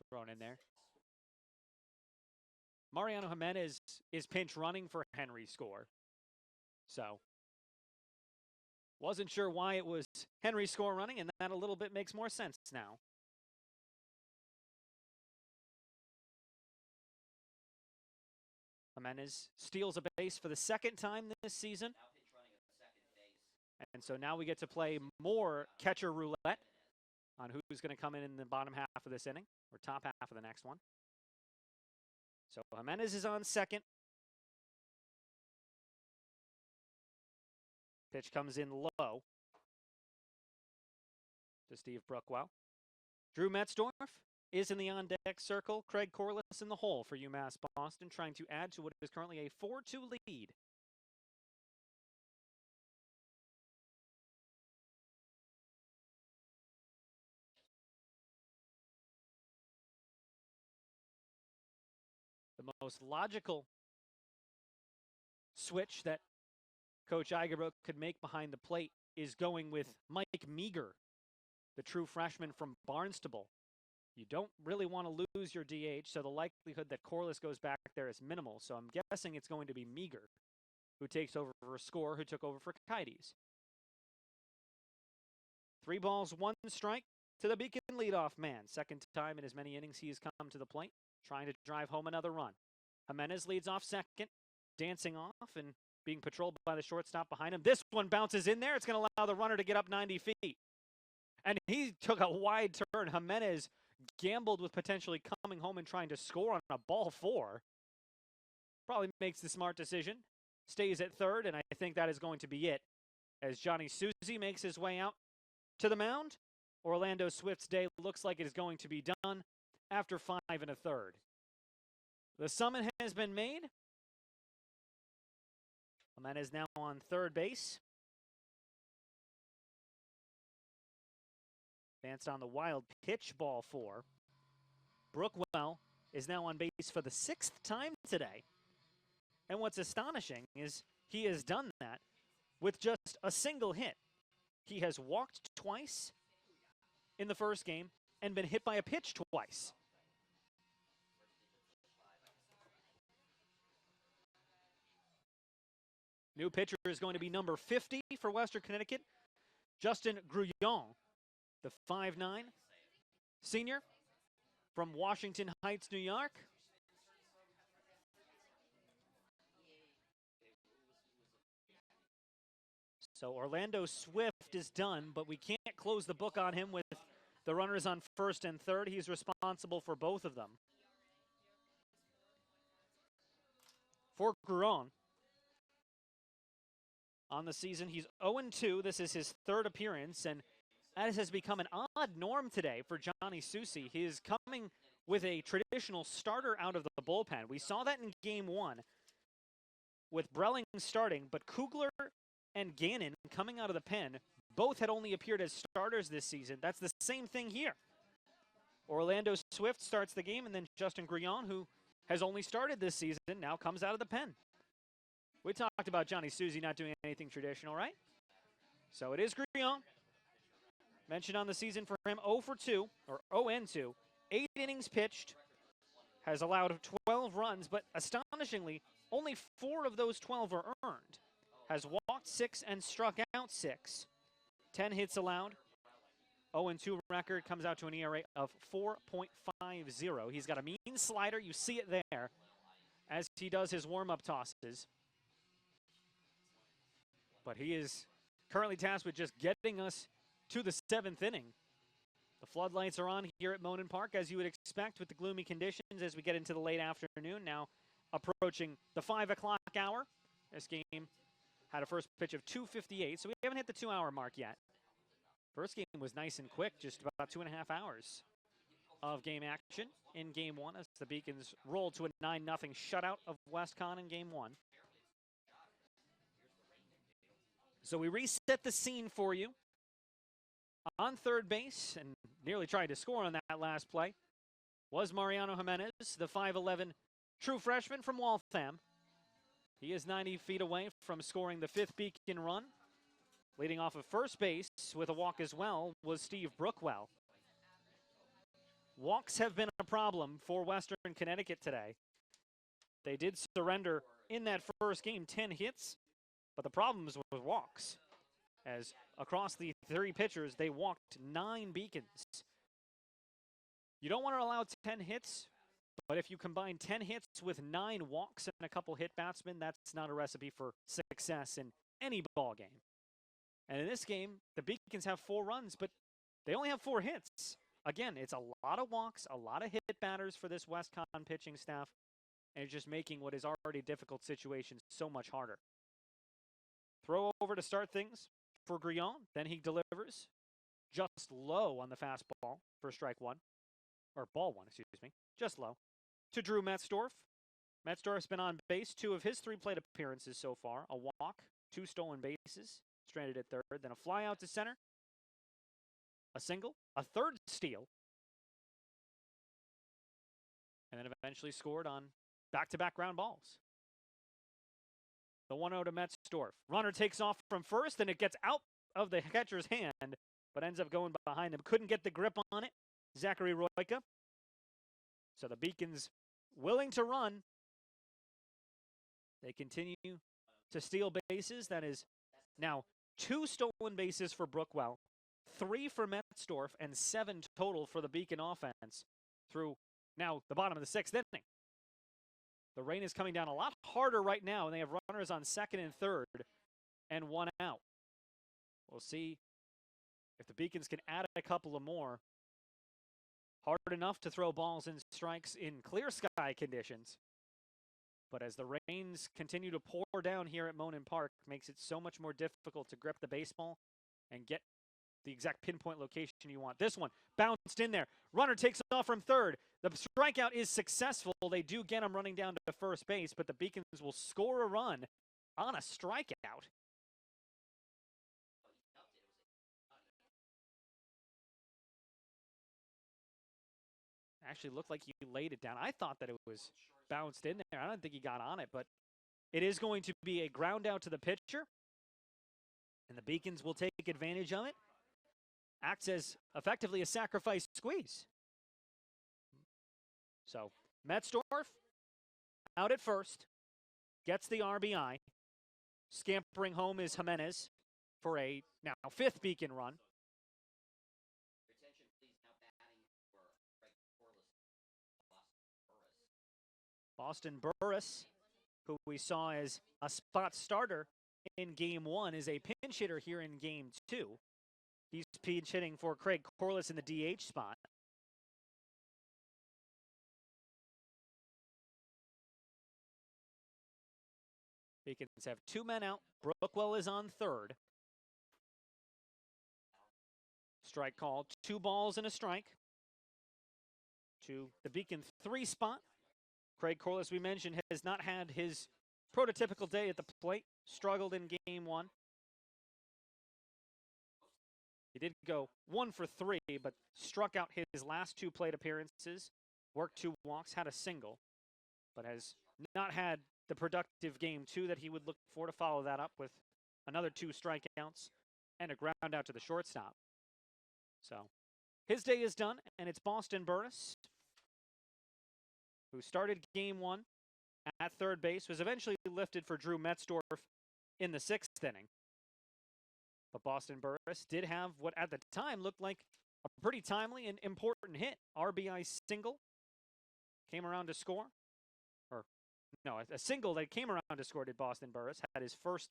Thrown in there. Mariano Jimenez is pinch running for Henry's score. So, wasn't sure why it was Henry's score running, and that a little bit makes more sense now. Jimenez steals a base for the second time this season. And so now we get to play more catcher roulette on who's going to come in the bottom half of this inning, or top half of the next one. So Jimenez is on second. Pitch comes in low to Steve Brookwell. Drew Metzdorf is in the on-deck circle. Craig Corliss in the hole for UMass Boston, trying to add to what is currently a 4-2 lead. The most logical switch that Coach Igerbrook could make behind the plate is going with Mike Meager, the true freshman from Barnstable. You don't really want to lose your DH, so the likelihood that Corliss goes back there is minimal. So I'm guessing it's going to be Meager who takes over for Score, who took over for Kites. 3 balls, 1 strike to the Beacon leadoff man. Second time in as many innings he has come to the plate, trying to drive home another run. Jimenez leads off second, dancing off and being patrolled by the shortstop behind him. This one bounces in there. It's going to allow the runner to get up 90 feet. And he took a wide turn. Jimenez gambled with potentially coming home and trying to score on a ball 4. Probably makes the smart decision. Stays at third, and I think that is going to be it. As Johnny Susie makes his way out to the mound, Orlando Swift's day looks like it is going to be done after 5 1/3. The summon has been made. Jimenez now on third base. Advanced on the wild pitch, ball 4. Brookwell is now on base for the 6th time today. And what's astonishing is he has done that with just a single hit. He has walked twice in the first game and been hit by a pitch twice. New pitcher is going to be number 50 for Western Connecticut, Justin Grullon, the 5'9" senior from Washington Heights, New York. So Orlando Swift is done, but we can't close the book on him with the runners on first and third. He's responsible for both of them. For Grullon, on the season, he's 0-2. This is his 3rd appearance, and as has become an odd norm today for Johnny Susie. He is coming with a traditional starter out of the bullpen. We saw that in game 1 with Brelling starting, but Kugler and Gannon coming out of the pen both had only appeared as starters this season. That's the same thing here. Orlando Swift starts the game, and then Justin Grullon, who has only started this season, now comes out of the pen. We talked about Johnny Susie not doing anything traditional, right? So it is Grullon. Mentioned on the season for him, 0-2, or 0-2. 8 innings pitched, has allowed 12 runs, but astonishingly, only 4 of those 12 are earned. Has walked 6 and struck out 6. 10 hits allowed. 0-2 record comes out to an ERA of 4.50. He's got a mean slider. You see it there as he does his warm-up tosses. But he is currently tasked with just getting us to the 7th inning. The floodlights are on here at Monin Park, as you would expect, with the gloomy conditions as we get into the late afternoon. Now approaching the 5 o'clock hour. This game had a first pitch of 2:58, so we haven't hit the 2-hour mark yet. First game was nice and quick, just about 2.5 hours of game action in game 1 as the Beacons rolled to a 9-0 shutout of WestCon in game 1. So we reset the scene for you. On third base and nearly tried to score on that last play was Mariano Jimenez, the 5'11" true freshman from Waltham. He is 90 feet away from scoring the 5th Beacon run. Leading off of first base with a walk as well was Steve Brookwell. Walks have been a problem for Western Connecticut today. They did surrender in that first game 10 hits, but the problems with walks, as across the 3 pitchers, they walked 9 Beacons. You don't want to allow 10 hits, but if you combine 10 hits with 9 walks and a couple hit batsmen, that's not a recipe for success in any ball game. And in this game, the Beacons have 4 runs, but they only have 4 hits. Again, it's a lot of walks, a lot of hit batters for this WestCon pitching staff, and it's just making what is already a difficult situation so much harder. Throw over to start things for Grillon. Then he delivers just low on the fastball for strike 1. Or ball 1, excuse me. Just low. To Drew Metzdorf. Metzdorf's been on base 2 of his 3 plate appearances so far. A walk, 2 stolen bases, stranded at third, then a fly out to center, a single, a third steal, and then eventually scored on back-to-back ground balls. The 1-0 to Metzdorf. Runner takes off from first, and it gets out of the catcher's hand, but ends up going behind him. Couldn't get the grip on it, Zachary Royka. So the Beacons willing to run. They continue to steal bases. That is now 2 stolen bases for Brookwell, 3 for Metzdorf, and 7 total for the Beacon offense through now the bottom of the 6th inning. The rain is coming down a lot harder right now, and they have runners on second and third and 1 out. We'll see if the Beacons can add a couple of more. Hard enough to throw balls and strikes in clear sky conditions. But as the rains continue to pour down here at Monin Park, makes it so much more difficult to grip the baseball and get the exact pinpoint location you want. This one bounced in there. Runner takes off from third. The strikeout is successful. They do get him running down to first base, but the Beacons will score a run on a strikeout. Actually looked like he laid it down. I thought that it was bounced in there. I don't think he got on it, but it is going to be a ground out to the pitcher, and the Beacons will take advantage of it. Acts as effectively a sacrifice squeeze. So Metzdorf out at first, gets the RBI. Scampering home is Jimenez for a now 5th Beacon run. Boston Burris, who we saw as a spot starter in Game 1, is a pinch hitter here in Game 2. He's pinch hitting for Craig Corliss in the DH spot. Beacons have 2 men out. Brookwell is on third. Strike call, 2 balls and a strike to the Beacon 3 spot. Craig Corliss, we mentioned, has not had his prototypical day at the plate. Struggled in Game 1. He did go 1 for 3, but struck out his last 2 plate appearances. Worked 2 walks, had a single, but has not had the productive Game 2 that he would look for to follow that up with another 2 strikeouts and a ground out to the shortstop. So his day is done, and it's Boston Burris, who started Game 1 at third base, was eventually lifted for Drew Metzdorf in the 6th inning. But Boston Burris did have what at the time looked like a pretty timely and important hit. RBI single came around to score. Or, no, a single that came around to score did Boston Burris. Had his first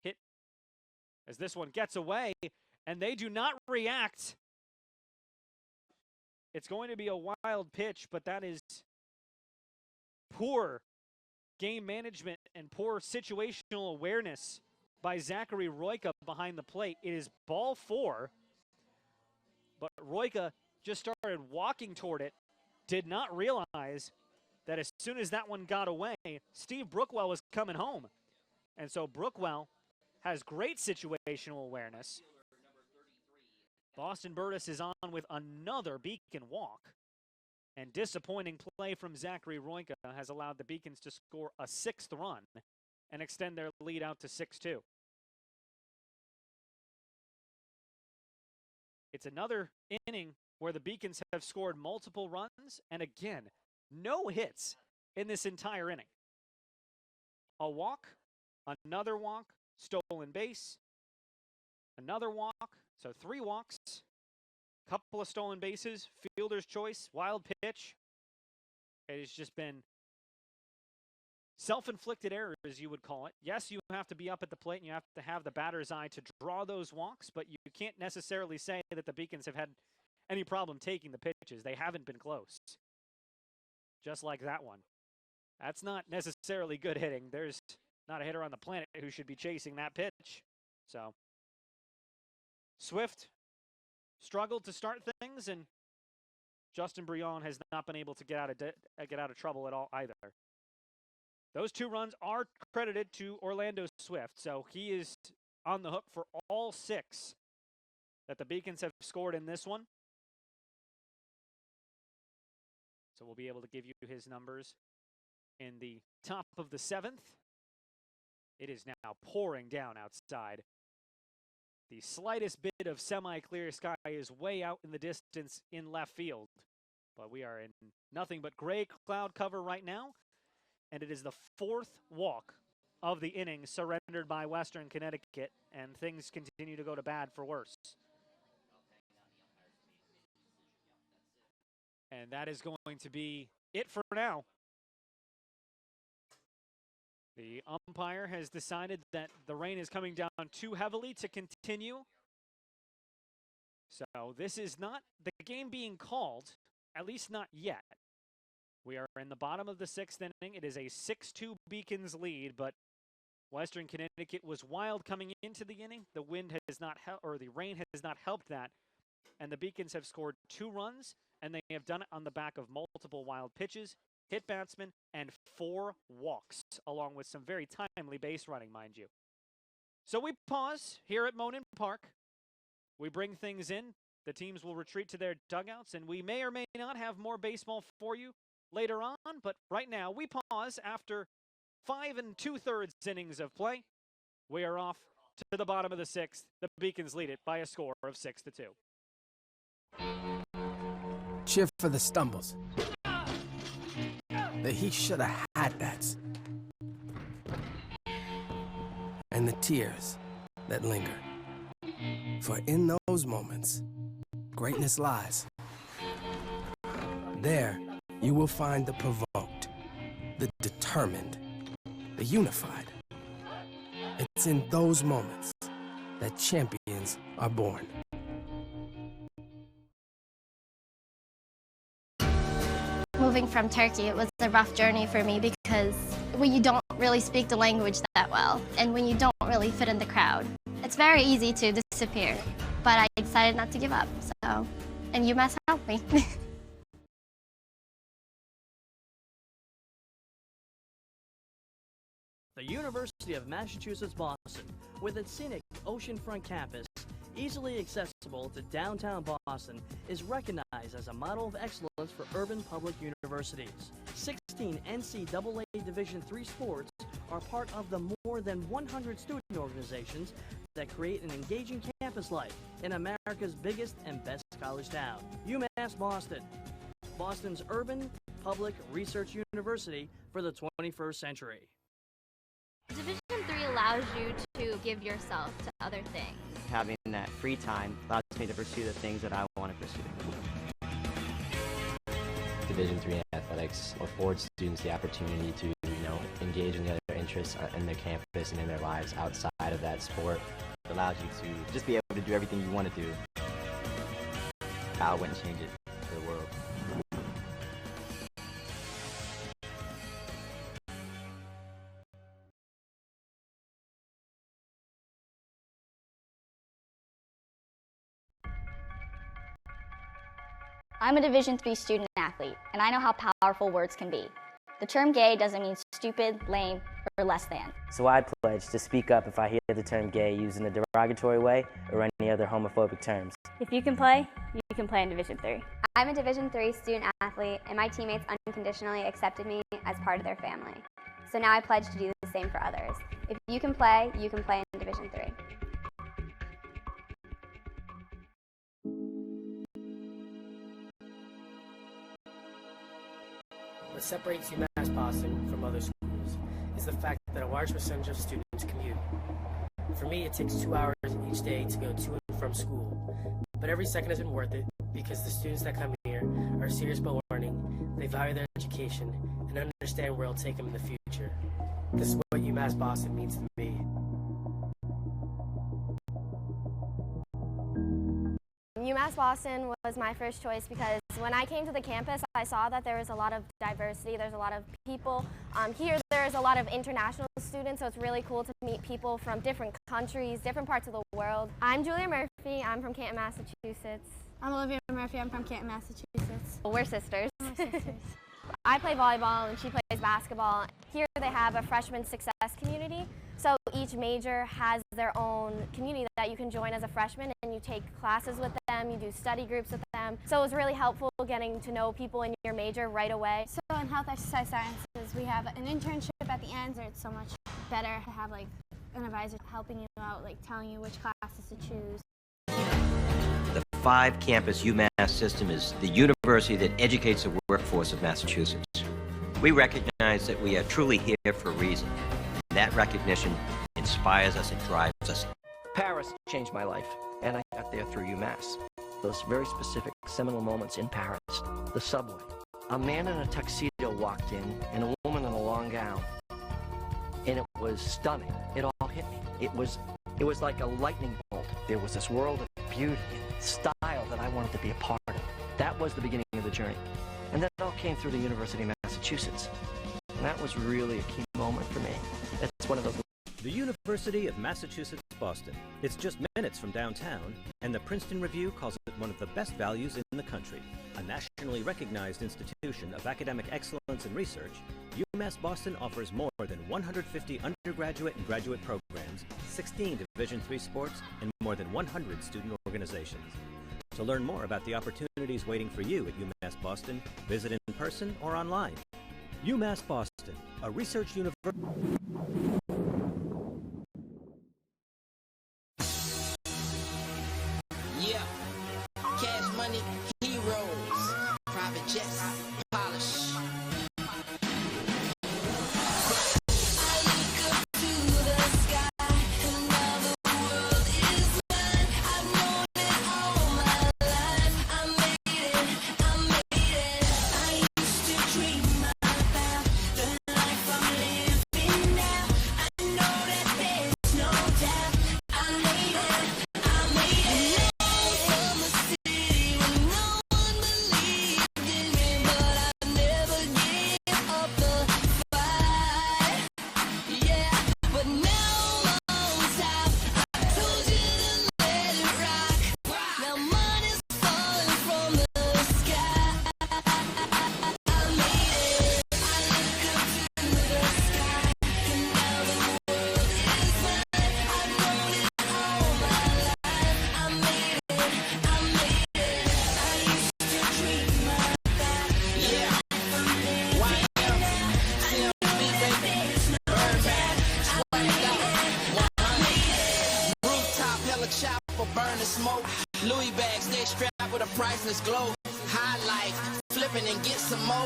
hit as this one gets away, and they do not react. It's going to be a wild pitch, but that is poor game management and poor situational awareness by Zachary Royka behind the plate. It is ball 4, but Royka just started walking toward it, did not realize that as soon as that one got away, Steve Brookwell was coming home. And so Brookwell has great situational awareness. Boston Burtis is on with another Beacon walk. And disappointing play from Zachary Roinka has allowed the Beacons to score a 6th run and extend their lead out to 6-2. It's another inning where the Beacons have scored multiple runs, and again, no hits in this entire inning. A walk, another walk, stolen base, another walk, so 3 walks, couple of stolen bases, fielder's choice, wild pitch. It has just been self-inflicted error, as you would call it. Yes, you have to be up at the plate and you have to have the batter's eye to draw those walks, but you can't necessarily say that the Beacons have had any problem taking the pitches. They haven't been close. Just like that one. That's not necessarily good hitting. There's not a hitter on the planet who should be chasing that pitch. So, Swift struggled to start things, and Justin Brion has not been able to get out of trouble at all either. Those 2 runs are credited to Orlando Swift, so he is on the hook for all 6 that the Beacons have scored in this one. So we'll be able to give you his numbers in the top of the 7th. It is now pouring down outside. The slightest bit of semi-clear sky is way out in the distance in left field. But we are in nothing but gray cloud cover right now. And it is the 4th walk of the inning surrendered by Western Connecticut, and things continue to go to bad for worse. And that is going to be it for now. The umpire has decided that the rain is coming down too heavily to continue. So this is not the game being called, at least not yet. We are in the bottom of the 6th inning. It is a 6-2 Beacons lead, but Western Connecticut was wild coming into the inning. The wind has not the rain has not helped that, and the Beacons have scored 2 runs, and they have done it on the back of multiple wild pitches, hit batsmen, and 4 walks, along with some very timely base running, mind you. So we pause here at Monin Park. We bring things in. The teams will retreat to their dugouts, and we may or may not have more baseball for you later on, but right now we pause after 5 2/3 innings of play. We are off to the bottom of the 6th. The Beacons lead it by a score of 6-2.
Cheer for the stumbles. That he should have had bats. And the tears that linger. For in those moments, greatness lies. There, you will find the provoked, the determined, the unified. It's in those moments that champions are born.
Moving from Turkey, it was a rough journey for me because when you don't really speak the language that well, and when you don't really fit in the crowd, it's very easy to disappear. But I decided not to give up, so, and UMass helped me.
The University of Massachusetts Boston, with its scenic oceanfront campus, easily accessible to downtown Boston, is recognized as a model of excellence for urban public universities. 16 NCAA Division III sports are part of the more than 100 student organizations that create an engaging campus life in America's biggest and best college town. UMass Boston, Boston's urban public research university for the 21st century.
Division III allows you to give yourself to other things.
Having that free time allows me to pursue the things that I want to pursue.
Division III athletics affords students the opportunity to, engage in the other interests in their campus and in their lives outside of that sport.
It allows you to just be able to do everything you want to do. I wouldn't change it for the world.
I'm a Division III student athlete, and I know how powerful words can be. The term gay doesn't mean stupid, lame, less than.
So I pledge to speak up if I hear the term gay used in a derogatory way or any other homophobic terms.
If you can play in Division III.
I'm a Division III student athlete, and my teammates unconditionally accepted me as part of their family. So now I pledge to do the same for others. If you can play in Division III.
What separates UMass Boston from other schools is the fact that a large percentage of students commute. For me, it takes 2 hours each day to go to and from school, but every second has been worth it because the students that come here are serious about learning, they value their education, and understand where it'll take them in the future. This is what UMass Boston means to me.
UMass Boston was my first choice because when I came to the campus, I saw that there was a lot of diversity, there's a lot of people. Here there's a lot of international students, so it's really cool to meet people from different countries, different parts of the world. I'm Julia Murphy, I'm from Canton, Massachusetts.
I'm Olivia Murphy, I'm from Canton, Massachusetts.
We're sisters.
We're sisters.
I play volleyball and she plays basketball. Here they have a freshman success community. So each major has their own community that you can join as a freshman, and you take classes with them, you do study groups with them. So it was really helpful getting to know people in your major right away.
So in health exercise sciences, we have an internship at the end, so it's so much better to have like an advisor helping you out, like telling you which classes to choose.
The 5-campus UMass system is the university that educates the workforce of Massachusetts. We recognize that we are truly here for a reason. That recognition inspires us and drives us.
Paris changed my life, and I got there through UMass. Those very specific seminal moments in Paris. The subway. A man in a tuxedo walked in, and a woman in a long gown. And it was stunning. It all hit me. It was like a lightning bolt. There was this world of beauty and style that I wanted to be a part of. That was the beginning of the journey. And that all came through the University of Massachusetts. And that was really a key moment for me. It's one of those.
The University of Massachusetts Boston. It's just minutes from downtown, and the Princeton Review calls it one of the best values in the country. A nationally recognized institution of academic excellence and research, UMass Boston offers more than 150 undergraduate and graduate programs, 16 Division III sports, and more than 100 student organizations. To learn more about the opportunities waiting for you at UMass Boston, visit in person or online. UMass Boston, a research university.
Yeah, cash money, heroes, private jets, polish. Smoke, Louis bags, they strapped with a priceless glow. High life, flipping and get some more.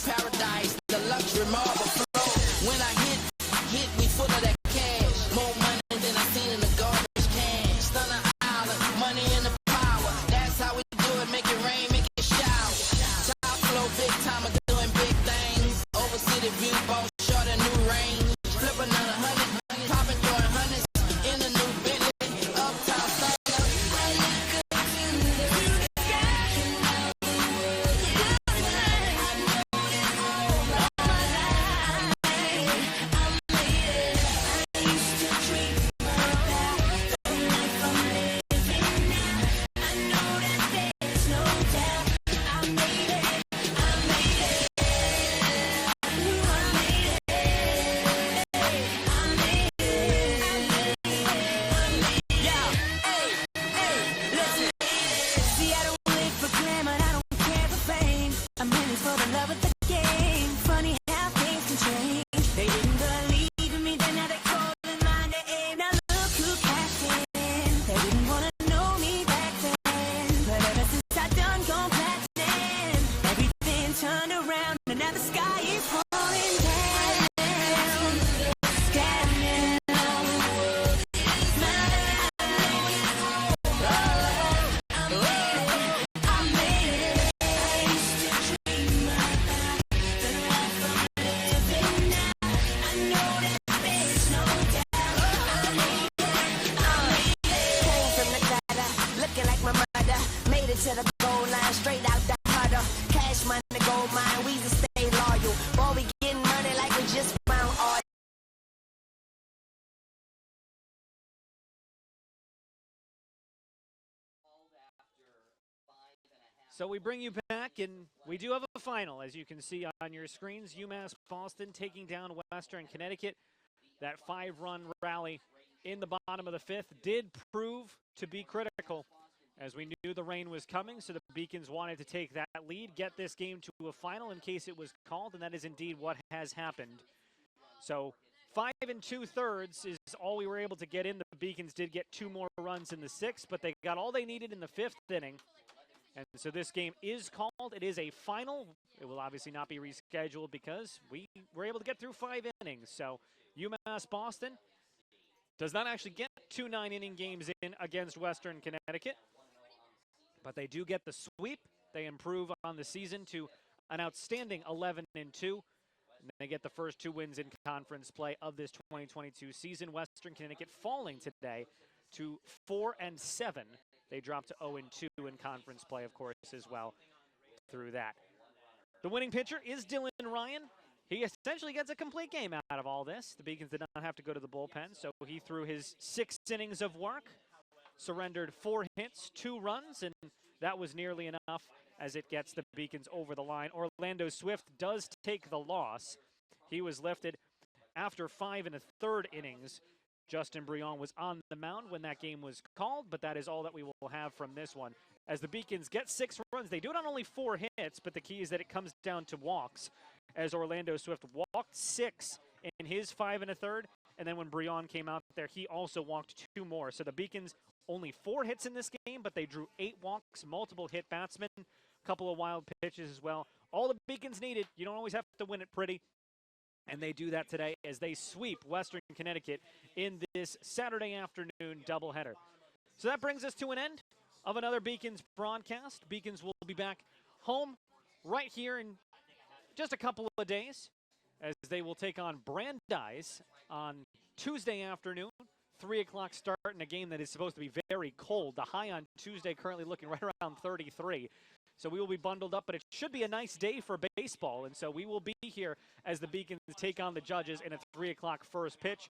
Paradise, the luxury marble flow. When I hit, we full of that cash. More money than I seen in the garbage can. Stunner Island, money in the power. That's how we do it, make it rain, make it shower. Top flow, big time, doing big things. Over city view, boss, short a new range. Flip another 100, popping, throwing hundreds in a new Bentley. Uptown,
it to the goal line, straight out the huddle. Cash money, gold mine, we just stay loyal. Boy, we getting money like we just found oil.
So we bring you back, and we do have a final, as you can see on your screens. UMass Boston taking down Western Connecticut. That 5-run rally in the bottom of the 5th did prove to be critical, as we knew the rain was coming, so the Beacons wanted to take that lead, get this game to a final in case it was called, and that is indeed what has happened. So 5 2/3 is all we were able to get in. The Beacons did get 2 more runs in the 6th, but they got all they needed in the 5th inning. And so this game is called. It is a final. It will obviously not be rescheduled because we were able to get through 5 innings. So UMass Boston does not actually get 2 9-inning games in against Western Connecticut, but they do get the sweep. They improve on the season to an outstanding 11-2. And they get the first 2 wins in conference play of this 2022 season. Western Connecticut falling today to 4-7. They dropped to 0-2 in conference play, of course, as well through that. The winning pitcher is Dylan Ryan. He essentially gets a complete game out of all this. The Beacons did not have to go to the bullpen, so he threw his 6 innings of work, surrendered 4 hits, 2 runs, and that was nearly enough as it gets the Beacons over the line. Orlando Swift does take the loss. He was lifted after 5 1/3 innings. Justin Brion was on the mound when that game was called, but that is all that we will have from this one. As the Beacons get 6 runs, they do it on only 4 hits, but the key is that it comes down to walks, as Orlando Swift walked 6 in his 5 1/3, and then when Brion came out there, he also walked 2 more. So the Beacons only 4 hits in this game, but they drew 8 walks, multiple hit batsmen, a couple of wild pitches as well. All the Beacons needed. You don't always have to win it pretty. And they do that today as they sweep Western Connecticut in this Saturday afternoon doubleheader. So that brings us to an end of another Beacons broadcast. Beacons will be back home right here in just a couple of days as they will take on Brandeis on Tuesday afternoon. 3 o'clock start in a game that is supposed to be very cold. The high on Tuesday currently looking right around 33. So we will be bundled up, but it should be a nice day for baseball. And so we will be here as the Beacons take on the Judges in a 3 o'clock first pitch.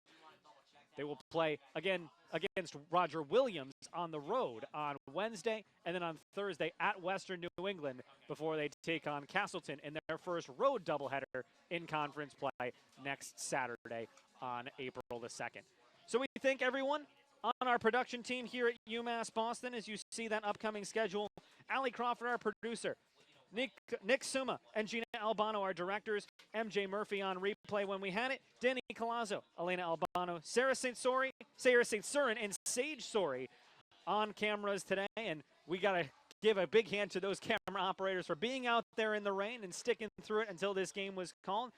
They will play again against Roger Williams on the road on Wednesday, and then on Thursday at Western New England before they take on Castleton in their first road doubleheader in conference play next Saturday on April the 2nd. So we thank everyone on our production team here at UMass Boston as you see that upcoming schedule. Allie Crawford, our producer. Nick Suma and Gina Albano, our directors. MJ Murphy on replay when we had it. Danny Colazzo, Elena Albano, Sarah St. Surin, and Sage Sori on cameras today. And we got to give a big hand to those camera operators for being out there in the rain and sticking through it until this game was called.